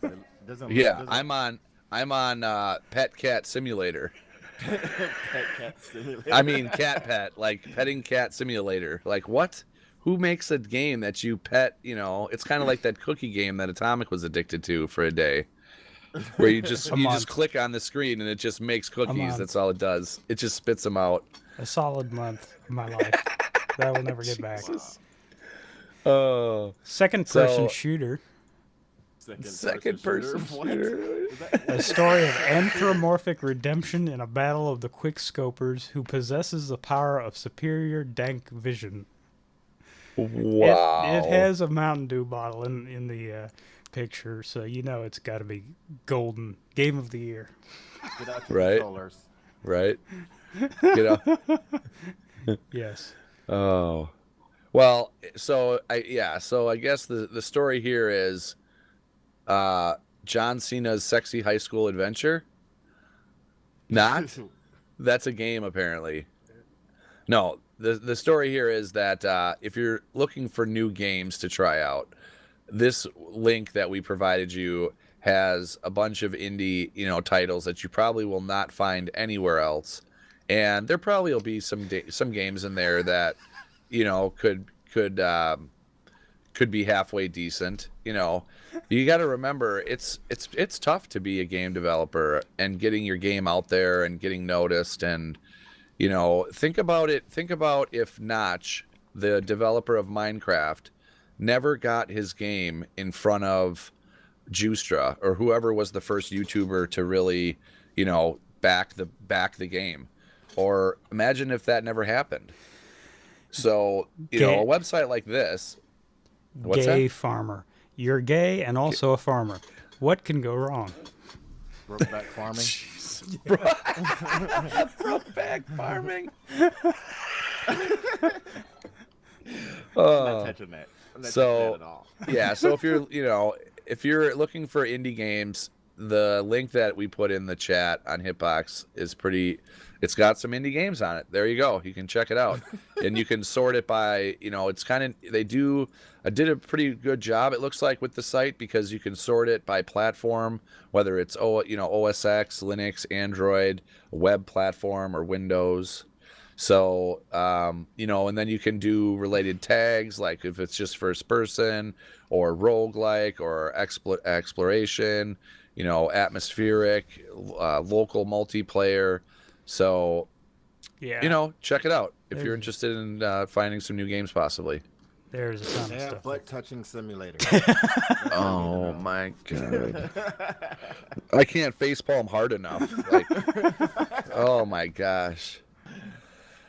But it doesn't. Yeah, doesn't... I'm on Pet Cat Simulator. Pet cat simulator. I mean cat pet, like petting cat simulator. Like what? Who makes a game that you pet? You know, it's kind of like that cookie game that Atomic was addicted to for a day, where you just click on the screen and it just makes cookies. That's all it does. It just spits them out. a solid month of my life that I will never get back. Oh, Second-person shooter. Second-person shooter. A story of anthropomorphic redemption in a battle of the quickscopers who possesses the power of superior dank vision. Wow. It has a Mountain Dew bottle in the picture, so you know it's got to be golden. Game of the year. Get out your Right. controllers. Right. Get up. Yes. Oh. Well, so I guess the story here is John Cena's Sexy High School Adventure. Not? That's a game apparently. No, the story here is that if you're looking for new games to try out, this link that we provided you has a bunch of indie, titles that you probably will not find anywhere else. And there probably will be some games in there that, could be halfway decent. You got to remember it's tough to be a game developer and getting your game out there and getting noticed. And think about it. Think about if Notch, the developer of Minecraft, never got his game in front of Justra or whoever was the first YouTuber to really, back the game. Or imagine if that never happened. So, a website like this. What's gay that? farmer. You're gay and also a farmer. What can go wrong? Brokeback farming. Brokeback farming. I'm not touching that. I'm not touching that at all. Yeah, so if you're looking for indie games, the link that we put in the chat on Hitbox is it's got some indie games on it. There you go. You can check it out. And you can sort it by, it's kind of, I did a pretty good job, it looks like, with the site, because you can sort it by platform, whether it's, OS X, Linux, Android, web platform, or Windows. So, and then you can do related tags, like if it's just first person or roguelike or exploration, atmospheric, local multiplayer. So, Yeah. Check it out if you're interested in finding some new games, possibly. There's a ton of Yeah, stuff. butt touching simulator. Oh my god! I can't facepalm hard enough. Oh my gosh!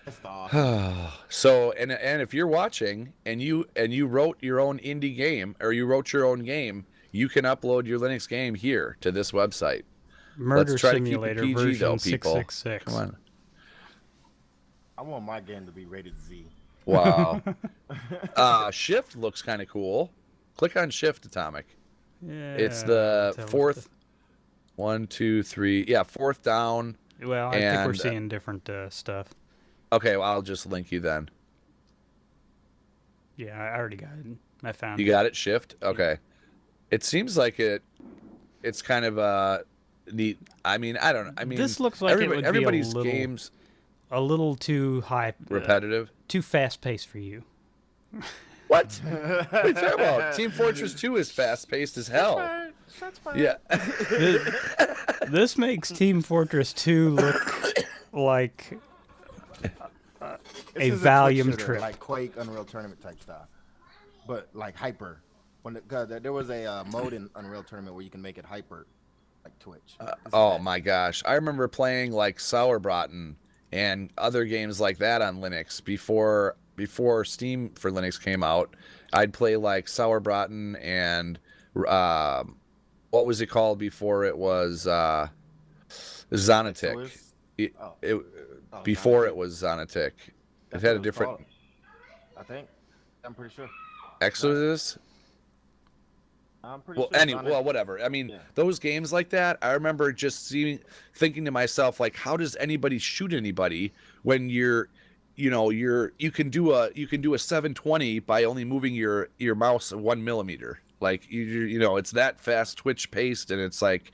That's awesome. So, and if you're watching and you wrote your own indie game, or you wrote your own game, you can upload your Linux game here to this website. Murder Let's try Simulator to keep it PG, version though, people. 666. Come on. I want my game to be rated Z. Wow. Shift looks kind of cool. Click on Shift, Atomic. Yeah, It's the tell me fourth. 1, 2, 3. Yeah, fourth down. Well, I think we're and, seeing different stuff. Okay, well, I'll just link you then. Yeah, I already got it. I found You it. got it? Shift? Okay. It seems like it's kind of neat. I mean, I don't know. I mean, This looks like it would be everybody's a little, games a little too high, repetitive. too fast paced for you. What? What are you talking about? Team Fortress 2 is fast paced as hell. Yeah. This makes Team Fortress 2 look like This is Valium quick shooter, trip. like Quake, Unreal Tournament type stuff, but like hyper. there was a mode in Unreal Tournament where you can make it hyper, like Twitch. Oh my gosh, I remember playing like Sauerbraten and other games like that on Linux before Steam for Linux came out. I'd play like Sauerbraten and what was it called before it was Zonatic. Before Zonatic. it was Zonatic. That's It had what a was different called, I think. I'm pretty sure. Exodus. I'm pretty Well, sure. well, whatever. I mean, Yeah. those games like that, I remember just thinking to myself, like, how does anybody shoot anybody when you can do a 720 by only moving your mouse 1 millimeter. Like it's that fast twitch paced, and it's like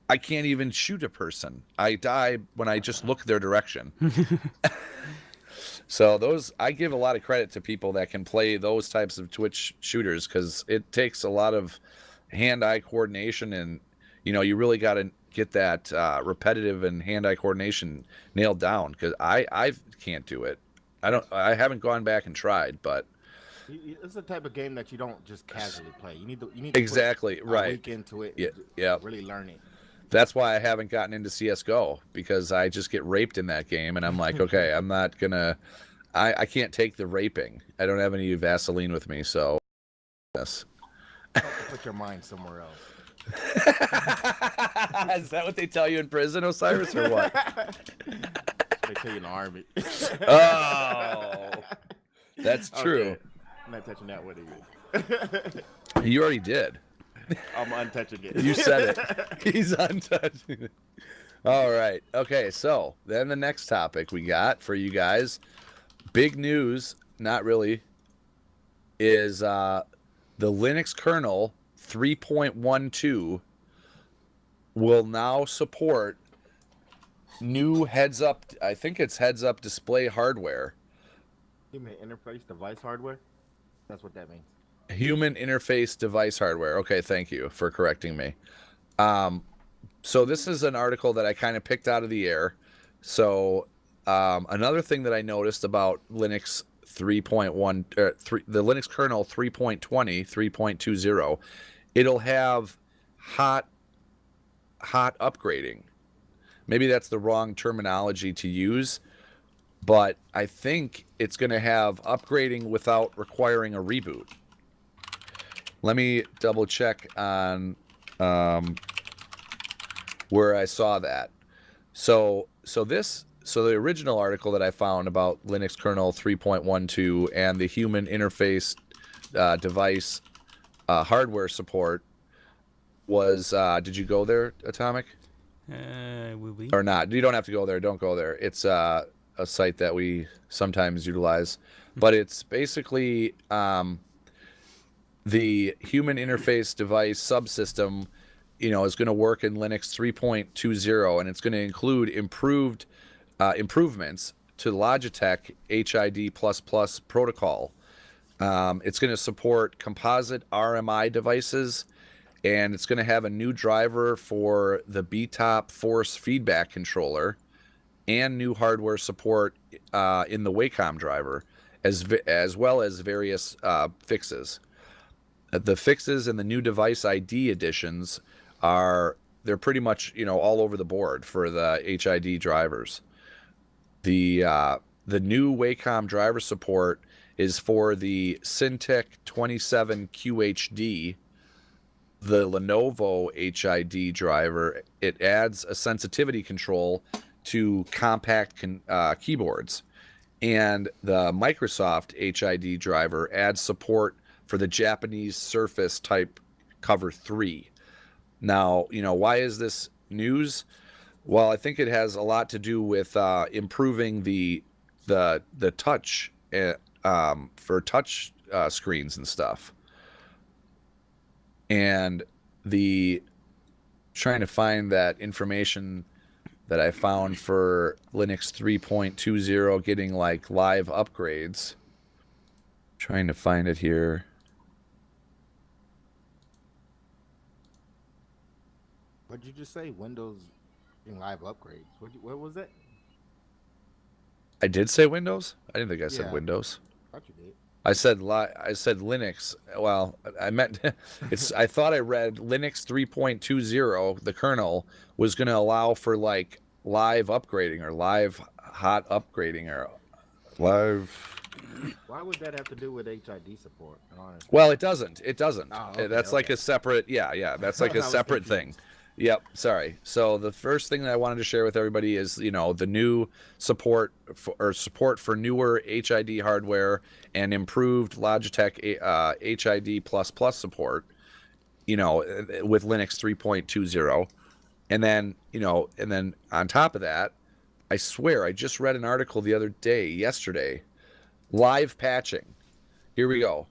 I can't even shoot a person. I die when I just look their direction. So I give a lot of credit to people that can play those types of Twitch shooters, because it takes a lot of hand-eye coordination, and you really got to get that repetitive and hand-eye coordination nailed down, because I can't do it. I haven't gone back and tried, but it's the type of game that you don't just casually play. You need to exactly put right. A week into it. Yeah. Really learn it. That's why I haven't gotten into CS:GO, because I just get raped in that game, and I'm like, okay, I'm not gonna. I can't take the raping. I don't have any Vaseline with me, so yes. You have to put your mind somewhere else. Is that what they tell you in prison, Osirez, or what? They tell you in the army. Oh, that's true. Okay. I'm not touching that with you. You already did. I'm untouching it. You said it. He's untouching it. All right. Okay, so then the next topic we got for you guys, big news, not really, is the Linux kernel 3.12 will now support new heads-up, I think it's heads-up display hardware. Human interface device hardware? That's what that means. Human interface device hardware. Okay, thank you for correcting me. So this is an article that I kind of picked out of the air. So another thing that I noticed about Linux 3.1, the Linux kernel 3.20, 3.20, it'll have hot upgrading. Maybe that's the wrong terminology to use, but I think it's going to have upgrading without requiring a reboot. Let me double check on where I saw that. So the original article that I found about Linux kernel 3.12 and the human interface device hardware support was, did you go there, Atomic? Will we? Or not? You don't have to go there. Don't go there. It's a site that we sometimes utilize, but it's basically the human interface device subsystem, is going to work in Linux 3.20, and it's going to include improvements to Logitech HID++ protocol. It's going to support composite RMI devices, and it's going to have a new driver for the BTOP force feedback controller, and new hardware support in the Wacom driver, as well as various fixes. The fixes and the new device ID additions they're pretty much all over the board for the HID drivers. The new Wacom driver support is for the Syntec 27QHD, the Lenovo HID driver. It adds a sensitivity control to compact keyboards, and the Microsoft HID driver adds support for the Japanese Surface Type Cover 3. Now, why is this news? Well, I think it has a lot to do with improving the touch for touch screens and stuff. And trying to find that information that I found for Linux 3.20 getting like live upgrades. Trying to find it here. What did you just say? Windows in live upgrades. What was that? I did say Windows? I didn't think I said Yeah. Windows. I thought you did. I said Linux. Well, I meant I thought I read Linux 3.20. The kernel was going to allow for like live upgrading or live hot upgrading or live. Why would that have to do with HID support? Honestly. Well, it doesn't. It doesn't. Oh, okay, That's like okay. a separate. Yeah. That's like I a was separate thing. confused. Yep. Sorry. So the first thing that I wanted to share with everybody is, the new support for newer HID hardware and improved Logitech HID++ support, with Linux 3.20. And then on top of that, I swear I just read an article yesterday, live patching. Here we go.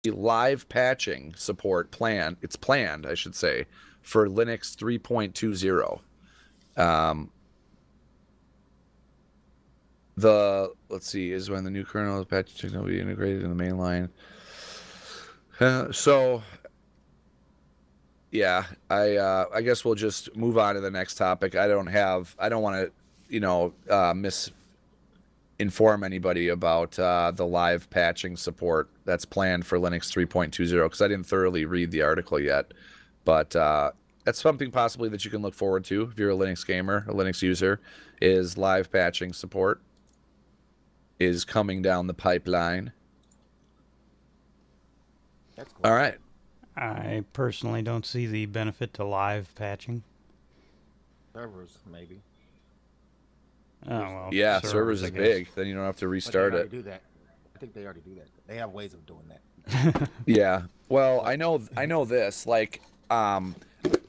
Live patching support it's planned, I should say, for Linux 3.20. Let's see, is when the new kernel is patch technology integrated in the main line. Yeah, I guess we'll just move on to the next topic. I don't want to misinform anybody about the live patching support that's planned for Linux 3.20 because I didn't thoroughly read the article yet. But that's something possibly that you can look forward to if you're a Linux gamer, a Linux user, is live patching support is coming down the pipeline. That's cool. All right. I personally don't see the benefit to live patching. Servers, maybe. Oh, well. Yeah, servers I is guess. big. Then you don't have to But they restart already it. do that. I think they already do that. They have ways of doing that. Yeah. Well, I know this. Like, I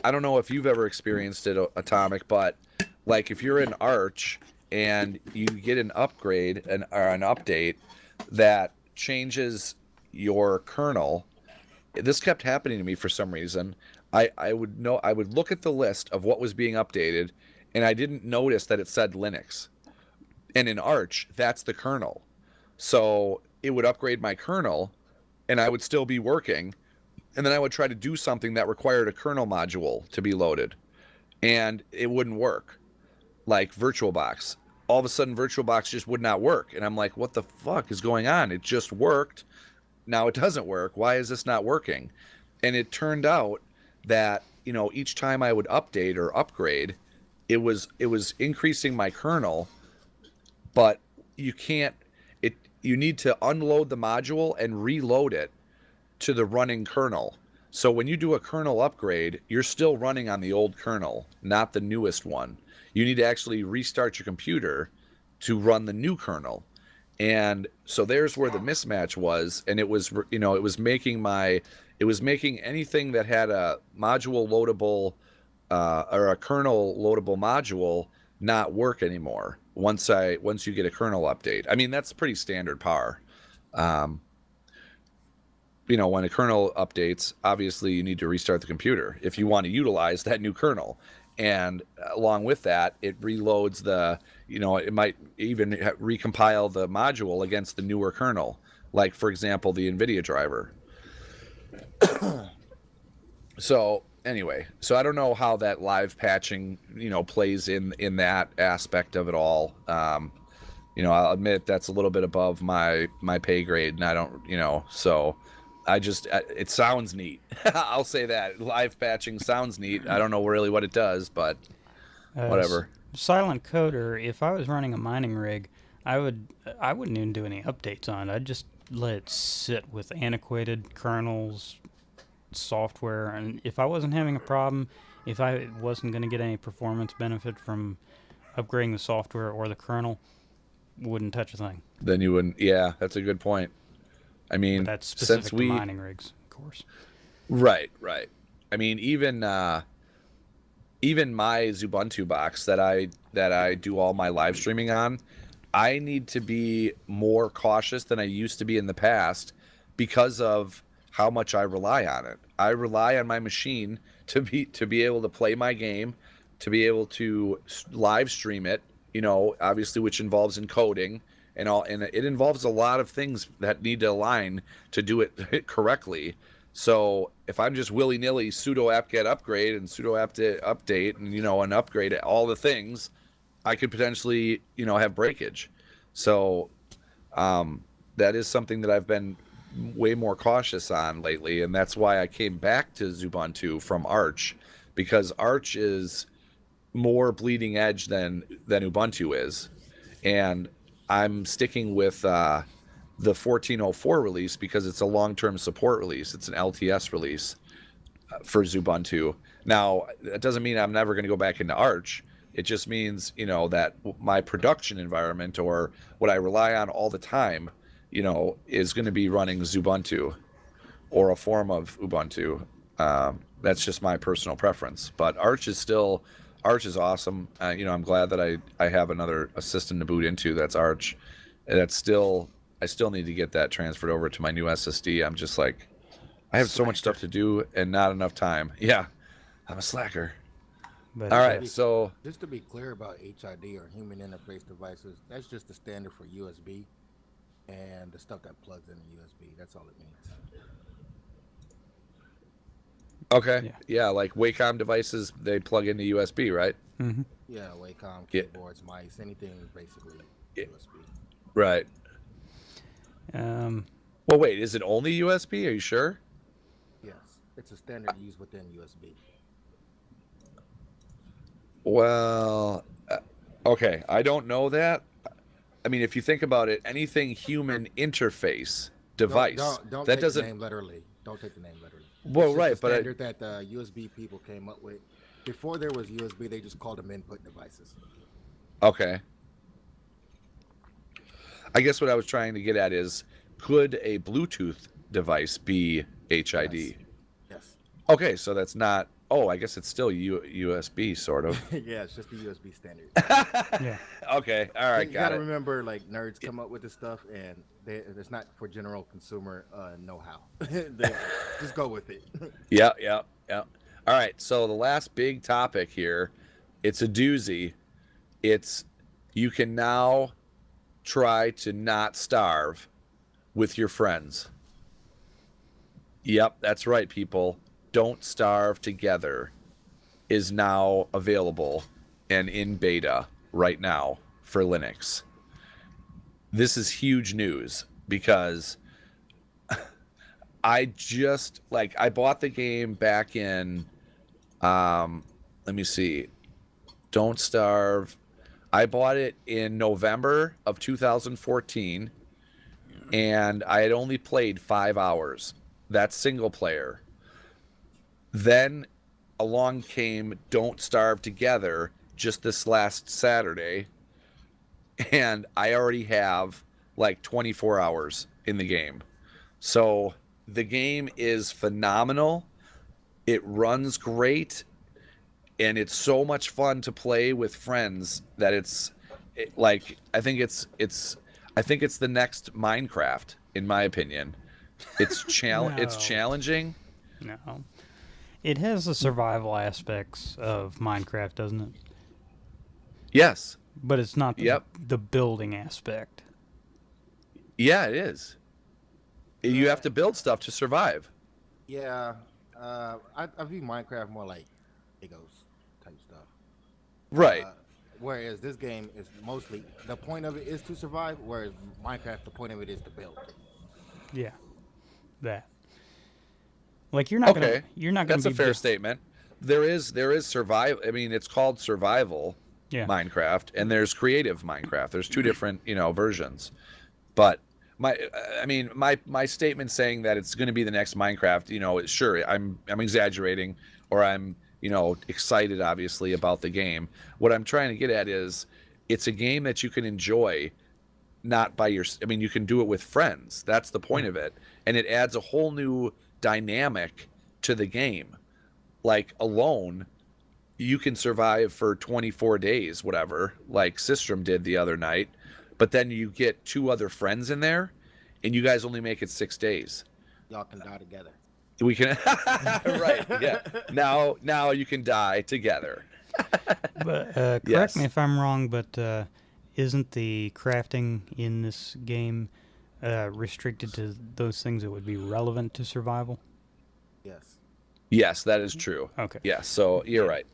don't know if you've ever experienced it, Atomic, but like if you're in Arch and you get an upgrade or an update that changes your kernel, this kept happening to me for some reason. I would look at the list of what was being updated, and I didn't notice that it said Linux. And in Arch, that's the kernel. So it would upgrade my kernel, and I would still be working. And then I would try to do something that required a kernel module to be loaded, and it wouldn't work. Like VirtualBox. All of a sudden, VirtualBox just would not work. And I'm like, what the fuck is going on? It just worked. Now it doesn't work. Why is this not working? And it turned out that, each time I would update or upgrade, it was increasing my kernel, but you need to unload the module and reload it to the running kernel. So when you do a kernel upgrade, you're still running on the old kernel, not the newest one. You need to actually restart your computer to run the new kernel. And so there's where the mismatch was, and it was making anything that had a module loadable or a kernel loadable module not work anymore once you get a kernel update. I mean, that's pretty standard par. When a kernel updates, obviously you need to restart the computer if you want to utilize that new kernel. And along with that, it reloads it might even recompile the module against the newer kernel, like, for example, the NVIDIA driver. So anyway, I don't know how that live patching, plays in that aspect of it all. I'll admit that's a little bit above my pay grade, and I don't, so it sounds neat. I'll say that live patching sounds neat. I don't know really what it does, but whatever. Silent Coder, if I was running a mining rig, I wouldn't even do any updates on it. I'd just let it sit with antiquated kernels, software, and if I wasn't having a problem, if I wasn't going to get any performance benefit from upgrading the software or the kernel, wouldn't touch a thing. Then you wouldn't. Yeah, that's a good point. I mean, But that's specific since to mining rigs, of course. Right. I mean, even my Ubuntu box that I do all my live streaming on, I need to be more cautious than I used to be in the past because of how much I rely on it. I rely on my machine to be able to play my game, to be able to live stream it, obviously, which involves encoding and all, and it involves a lot of things that need to align to do it correctly. So if I'm just willy-nilly sudo apt-get upgrade and sudo apt-get update and upgrade all the things, I could potentially have breakage. So that is something that I've been way more cautious on lately, and that's why I came back to Ubuntu from Arch, because Arch is more bleeding edge than Ubuntu is, and I'm sticking with the 14.04 release because it's a long-term support release. It's an LTS release for Ubuntu. Now, that doesn't mean I'm never going to go back into Arch. It just means, that my production environment, or what I rely on all the time, is going to be running Ubuntu or a form of Ubuntu. That's just my personal preference. But Arch is awesome. I'm glad that I have a system to boot into that's Arch. I still need to get that transferred over to my new SSD. I'm just like, I have so much stuff to do and not enough time. Yeah, I'm a slacker. But, all right, so just to be clear about HID or human interface devices, that's just the standard for USB and the stuff that plugs into USB. That's all it means. okay, yeah, like Wacom devices, they plug into USB, right? Mm-hmm. Yeah, Wacom, keyboards, mice, anything basically USB. Right. Well, wait, is it only USB? Are you sure? Yes, it's a standard used within USB. Well, okay, I don't know that. I mean, if you think about it, anything human interface device don't that take doesn't the name literally. Don't take the name literally. Well, it's right, the but standard that the USB people came up with. Before there was USB, they just called them input devices. Okay. I guess what I was trying to get at is, could a Bluetooth device be HID? Yes. Okay, so that's not. Oh, I guess it's still USB, sort of. Yeah, it's just the USB standard. Yeah. Okay, all right, You got gotta it. remember, like, nerds come up with this stuff, and it's not for general consumer know-how. Just go with it. Yeah. All right, so the last big topic here, it's a doozy. It's you can now try to not starve with your friends. Yep, that's right, people. Don't Starve Together is now available and in beta right now for Linux. This is huge news because I bought the game back in, let me see, Don't Starve. I bought it in November of 2014, and I had only played 5 hours. That's single player. Then along came Don't Starve Together just this last Saturday, and I already have like 24 hours in the game. So the game is phenomenal. It runs great, and it's so much fun to play with friends that I think it's the next Minecraft, in my opinion. It's It's challenging. No. It has the survival aspects of Minecraft, doesn't it? Yes. But it's not the building aspect. Yeah, it is. You have to build stuff to survive. Yeah, I view Minecraft more like Legos type stuff. Right. Whereas this game is mostly, the point of it is to survive, whereas Minecraft, the point of it is to build. Yeah. That. Like you're not gonna That's a fair statement. There is survival. I mean, it's called survival Minecraft, and there's creative Minecraft. There's two different, versions. But my statement saying that it's going to be the next Minecraft, sure, I'm exaggerating, or I'm, excited obviously about the game. What I'm trying to get at is it's a game that you can enjoy not by you can do it with friends. That's the point of it. And it adds a whole new dynamic to the game. Like alone, you can survive for 24 days, whatever, like Systrom did the other night, but then you get 2 other friends in there and you guys only make it 6 days. Y'all can die together. We can right, yeah. Now you can die together. But correct me if I'm wrong, but isn't the crafting in this game restricted to those things that would be relevant to survival? Yes, that is true. Okay. Yes, so you're right.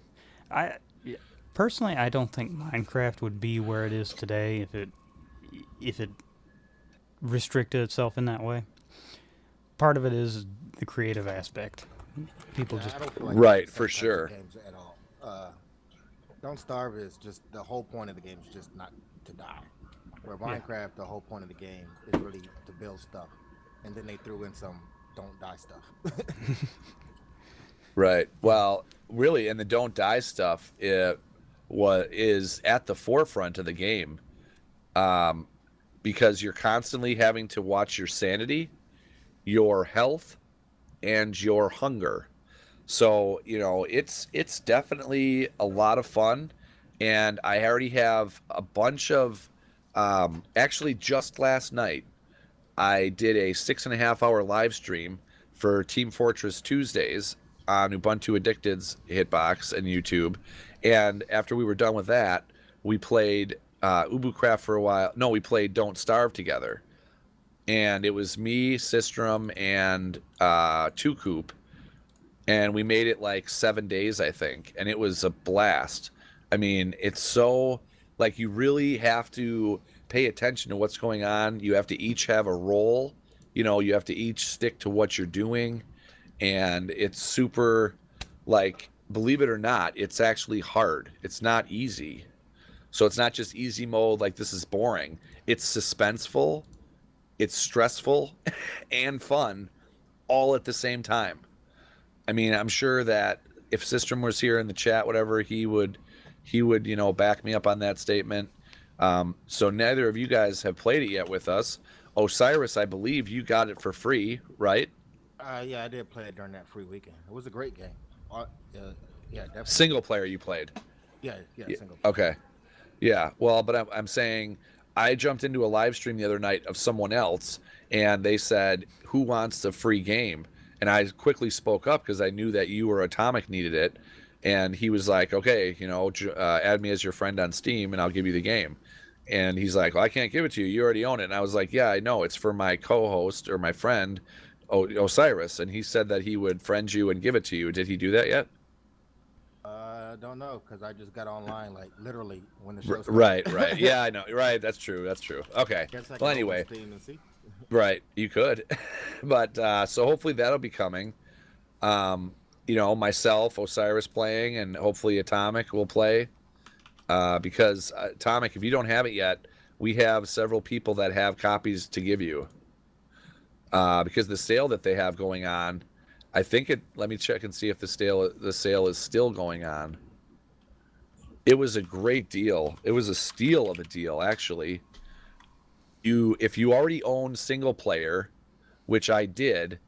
Personally, I don't think Minecraft would be where it is today if it restricted itself in that way. Part of it is the creative aspect. People Yeah, just I don't feel like Right, they're the for same types of sure. games at all. Don't Starve is just the whole point of the game is just not to die. Where Minecraft, the whole point of the game is really to build stuff, and then they threw in some don't die stuff. Right. Well, really, and the don't die stuff is at the forefront of the game, because you're constantly having to watch your sanity, your health, and your hunger. So, it's definitely a lot of fun, and I already have a bunch of actually just last night I did a 6.5 hour live stream for Team Fortress Tuesdays on Ubuntu Addicted's hitbox and YouTube. And after we were done with that, we played UbuCraft for a while. No, we played Don't Starve together. And it was me, Sistrum, and Two Coop. And we made it like 7 days, I think. And it was a blast. I mean, it's so, like, you really have to pay attention to what's going on. You have to each have a role. You have to each stick to what you're doing. And it's super, like, believe it or not, it's actually hard. It's not easy. So it's not just easy mode, like this is boring. It's suspenseful, it's stressful, and fun all at the same time. I mean, I'm sure that if System was here in the chat, whatever, he would, back me up on that statement. So neither of you guys have played it yet with us. Osirez, I believe you got it for free, right? Yeah, I did play it during that free weekend. It was a great game. Yeah, definitely. Single player you played. Yeah, single. Okay. Yeah. Well, but I'm saying I jumped into a live stream the other night of someone else, and they said, "Who wants the free game?" And I quickly spoke up because I knew that you or Atomic needed it, and he was like, "Okay, add me as your friend on Steam, and I'll give you the game." And he's like, "Well, I can't give it to you. You already own it." And I was like, "Yeah, I know. It's for my co-host or my friend, Osirez." And he said that he would friend you and give it to you. Did he do that yet? I don't know because I just got online like literally when the show started. Right. Yeah, I know. Right, that's true. Okay. Guess I can Well, open anyway, Steam and see. right, you could. But so hopefully that'll be coming. Myself, Osirez playing, and hopefully Atomic will play. Because Atomic, if you don't have it yet, we have several people that have copies to give you. Because the sale that they have going on, I think it. Let me check and see if the sale is still going on. It was a great deal. It was a steal of a deal, actually. If you already own single player, which I did,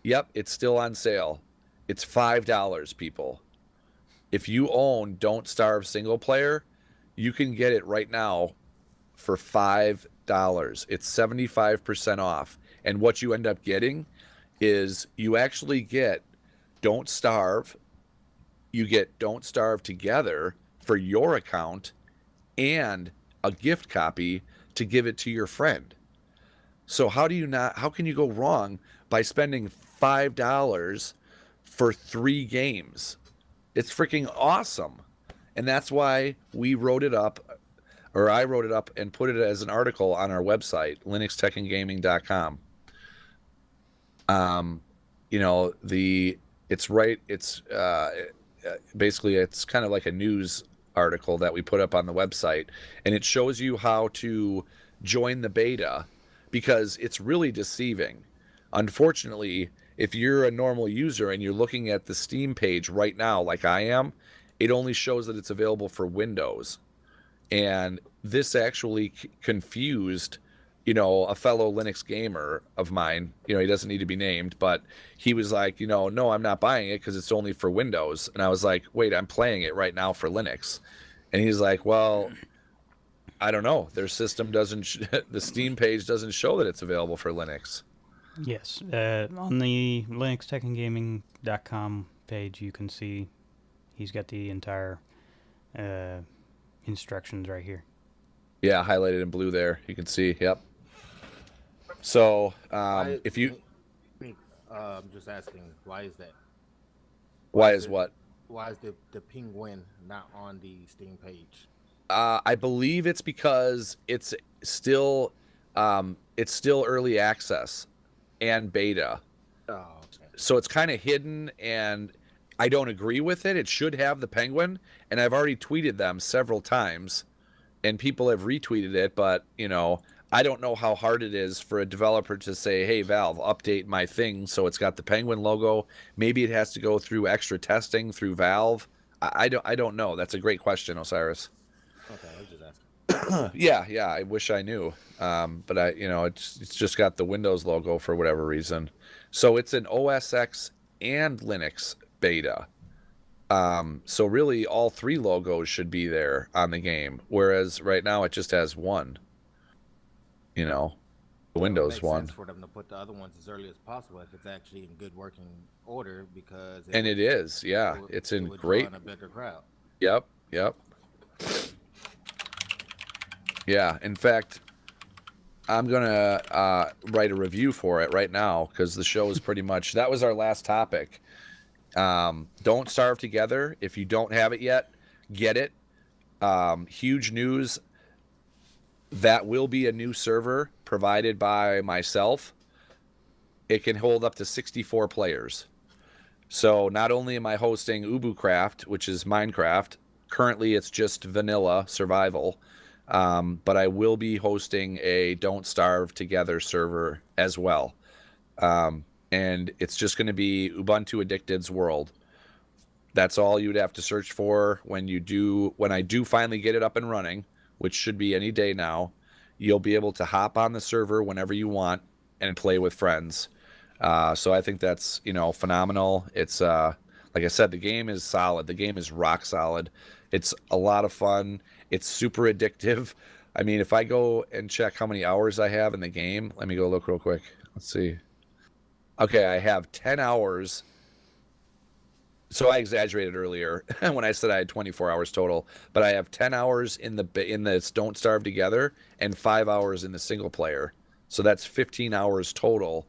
yep, it's still on sale. It's $5, people. If you own Don't Starve single player, you can get it right now for $5. It's 75% off. And what you end up getting is you actually get Don't Starve. You get Don't Starve together for your account and a gift copy to give it to your friend. So how can you go wrong by spending $5 for 3 games? It's freaking awesome. And that's why we wrote it up, or I wrote it up and put it as an article on our website, linuxtechandgaming.com. Basically it's kind of like a news article that we put up on the website, and it shows you how to join the beta because it's really deceiving. Unfortunately, if you're a normal user and you're looking at the Steam page right now, like I am, it only shows that it's available for Windows. And this actually confused, a fellow Linux gamer of mine. He doesn't need to be named, but he was like, no, I'm not buying it because it's only for Windows. And I was like, wait, I'm playing it right now for Linux. And he's like, well, I don't know. Their system the Steam page doesn't show that it's available for Linux. Yes. On the linuxtechandgaming.com page, you can see he's got the entire instructions right here. Yeah, highlighted in blue there. You can see. Yep. So, if you... I'm just asking, why is that? Why is what? Why is the penguin not on the Steam page? I believe it's because it's still it's still early access and beta. Oh, okay. So it's kind of hidden, and I don't agree with it. It should have the penguin, and I've already tweeted them several times, and people have retweeted it, but, I don't know how hard it is for a developer to say, hey, Valve, update my thing so it's got the penguin logo. Maybe it has to go through extra testing through Valve. I don't know. That's a great question, Osirez. Okay, I was just asking. Yeah, I wish I knew. But it's just got the Windows logo for whatever reason. So it's an OS X and Linux beta. So really all 3 logos should be there on the game, whereas right now it just has one. The Windows It makes one. sense for them to put the other ones as early as possible if it's actually in good working order, because And it is, yeah. It's in great. a bigger crowd. Yep. Yeah, in fact, I'm gonna write a review for it right now because the show is pretty much, that was our last topic. Don't Starve Together. If you don't have it yet, get it. Huge news. That will be a new server provided by myself. It can hold up to 64 players. So not only am I hosting UbuCraft, which is Minecraft, currently it's just vanilla survival, but I will be hosting a Don't Starve Together server as well. And it's just going to be Ubuntu Addicted's world. That's all you'd have to search for when I do finally get it up and running, which should be any day now. You'll be able to hop on the server whenever you want and play with friends. So I think that's, phenomenal. It's, like I said, the game is solid. The game is rock solid. It's a lot of fun. It's super addictive. I mean, if I go and check how many hours I have in the game, let me go look real quick. Let's see. Okay, I have 10 hours. So I exaggerated earlier when I said I had 24 hours total, but I have 10 hours in the Don't Starve Together and 5 hours in the single player. So that's 15 hours total.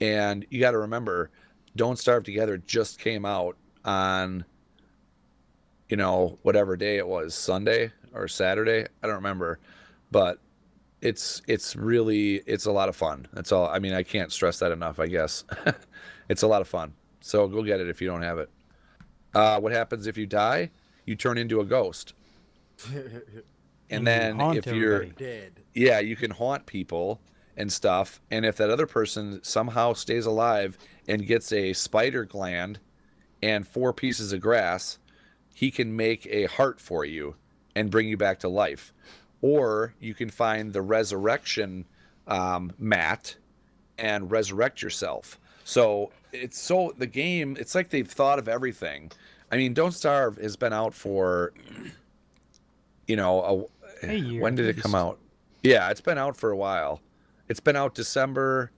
And you got to remember, Don't Starve Together just came out on, whatever day it was, Sunday or Saturday. I don't remember, but it's a lot of fun. That's all. I mean, I can't stress that enough, I guess. It's a lot of fun. So go get it if you don't have it. What happens if you die? You turn into a ghost. And then if you're dead, yeah, you can haunt people and stuff. And if that other person somehow stays alive and gets a spider gland and 4 pieces of grass, he can make a heart for you and bring you back to life. Or you can find the resurrection mat and resurrect yourself. So the game, it's like they've thought of everything. I mean, Don't Starve has been out for, A year, when did it come out? Yeah, it's been out for a while. It's been out December.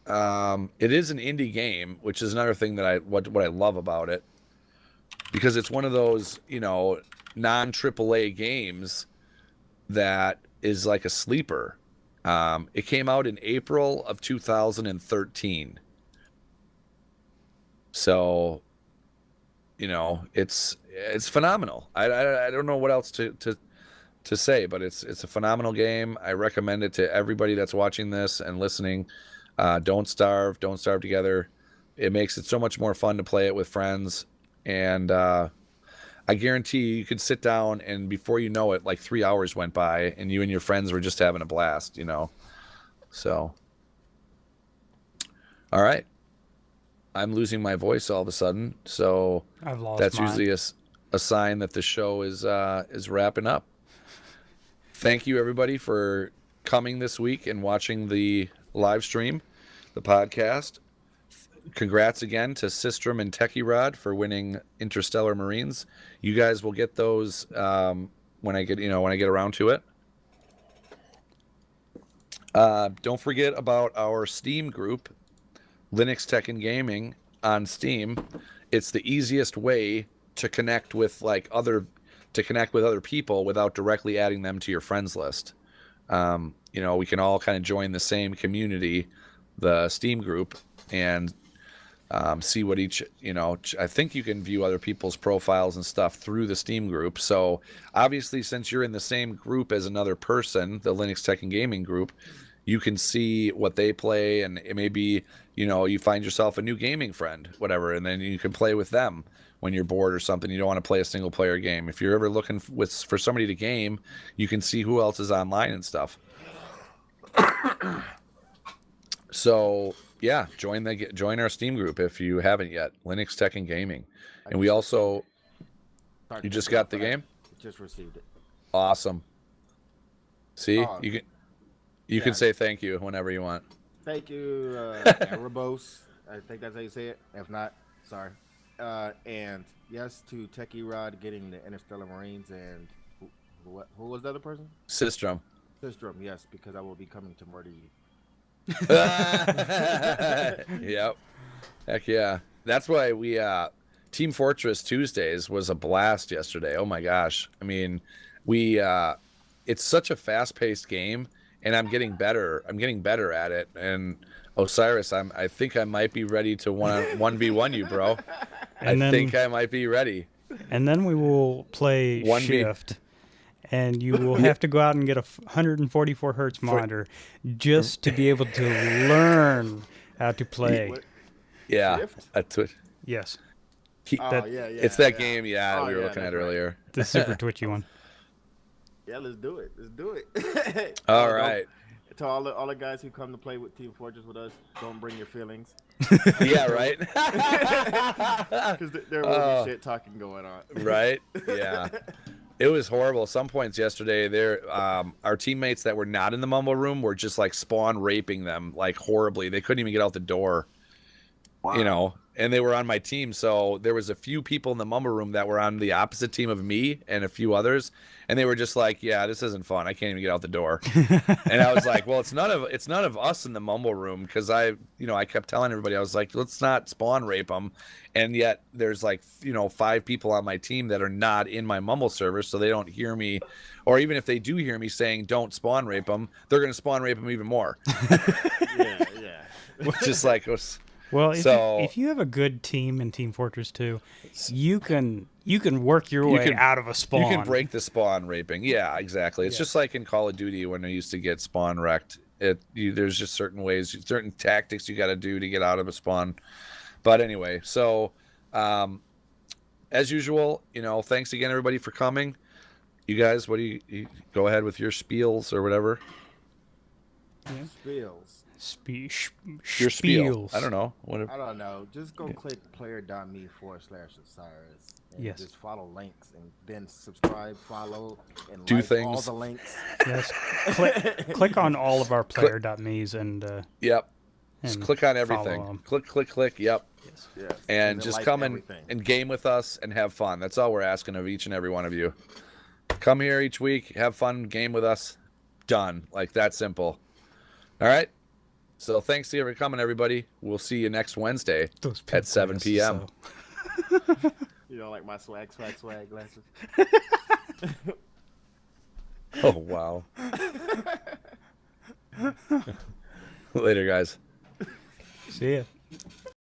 It is an indie game, which is another thing that what I love about it, because it's one of those, non-AAA games that is like a sleeper. It came out in April of 2013. So, it's phenomenal. I don't know what else to say, but it's a phenomenal game. I recommend it to everybody that's watching this and listening. Don't Starve Together. It makes it so much more fun to play it with friends, and I guarantee you could sit down and before you know it, like 3 hours went by and you and your friends were just having a blast, So, all right. I'm losing my voice all of a sudden, so I've lost that's mine. usually a sign that the show is wrapping up. Thank you, everybody, for coming this week and watching the live stream, the podcast. Congrats again to Systrom and Techie Rod for winning Interstellar Marines. You guys will get those when I get around to it. Don't forget about our Steam group, Linux Tech and Gaming on Steam. It's the easiest way to connect with other people without directly adding them to your friends list. We can all kind of join the same community, the Steam group, and see what each, I think you can view other people's profiles and stuff through the Steam group. So obviously, since you're in the same group as another person, the Linux Tech and Gaming group, you can see what they play, and it may be, you find yourself a new gaming friend, whatever, and then you can play with them when you're bored or something. You don't want to play a single player game. If you're ever looking for somebody to game, you can see who else is online and stuff. So yeah, join our Steam group if you haven't yet. Linux Tech and Gaming, and we also. You just got the game? Just received it. Awesome. See, you can say thank you whenever you want. Thank you, Erebos. I think that's how you say it. If not, sorry. And yes to Techie Rod getting the Interstellar Marines, and who was the other person? Sistrum. Sistrum, yes, because I will be coming to murder you. Yep. Heck yeah. That's why we Team Fortress Tuesdays was a blast yesterday. Oh my gosh. I mean, it's such a fast-paced game, and I'm getting better. I'm getting better at it. And Osirez, I think I might be ready to 1v1 you, bro. I think I might be ready. And then we will play Shift. And you will have to go out and get a 144 hertz monitor just to be able to learn how to play. Yeah. Yes. It's that game, we were looking at earlier. The super twitchy one. Yeah, let's do it. Let's do it. All right. To all the guys who come to play with Team Fortress with us, don't bring your feelings. Yeah, right? Because there will be shit talking going on. Right? Yeah. It was horrible. Some points yesterday, our teammates that were not in the mumble room were just like spawn raping them like horribly. They couldn't even get out the door. Wow. And they were on my team. So there was a few people in the mumble room that were on the opposite team of me and a few others. And they were just like, yeah, this isn't fun. I can't even get out the door. And I was like, well, it's none of us in the mumble room. Cause I kept telling everybody, I was like, let's not spawn rape them. And yet there's like, 5 people on my team that are not in my mumble server. So they don't hear me, or even if they do hear me saying, don't spawn rape them, they're going to spawn rape them even more. Yeah. Which is like, well, if you have a good team in Team Fortress 2, you can work your way out of a spawn. You can break the spawn raping. Yeah, exactly. It's just like in Call of Duty when I used to get spawn wrecked. There's just certain ways, certain tactics you got to do to get out of a spawn. But anyway, so as usual, thanks again everybody for coming. You guys, what do you go ahead with your spiels or whatever? Yeah. Spiels. Your spiel. I don't know. I don't know. Just go click player.me/Osirez and just follow links, and then subscribe, follow, and do like things. All the links. Yes. Click on all of our player.me's and yep. Just click on everything. Click. Yep. Yes. And just come and game with us and have fun. That's all we're asking of each and every one of you. Come here each week, have fun, game with us. Done. Like that simple. All right. So thanks to you for coming, everybody. We'll see you next Wednesday at 7 p.m. You don't like my swag glasses? Oh, wow. Later, guys. See ya.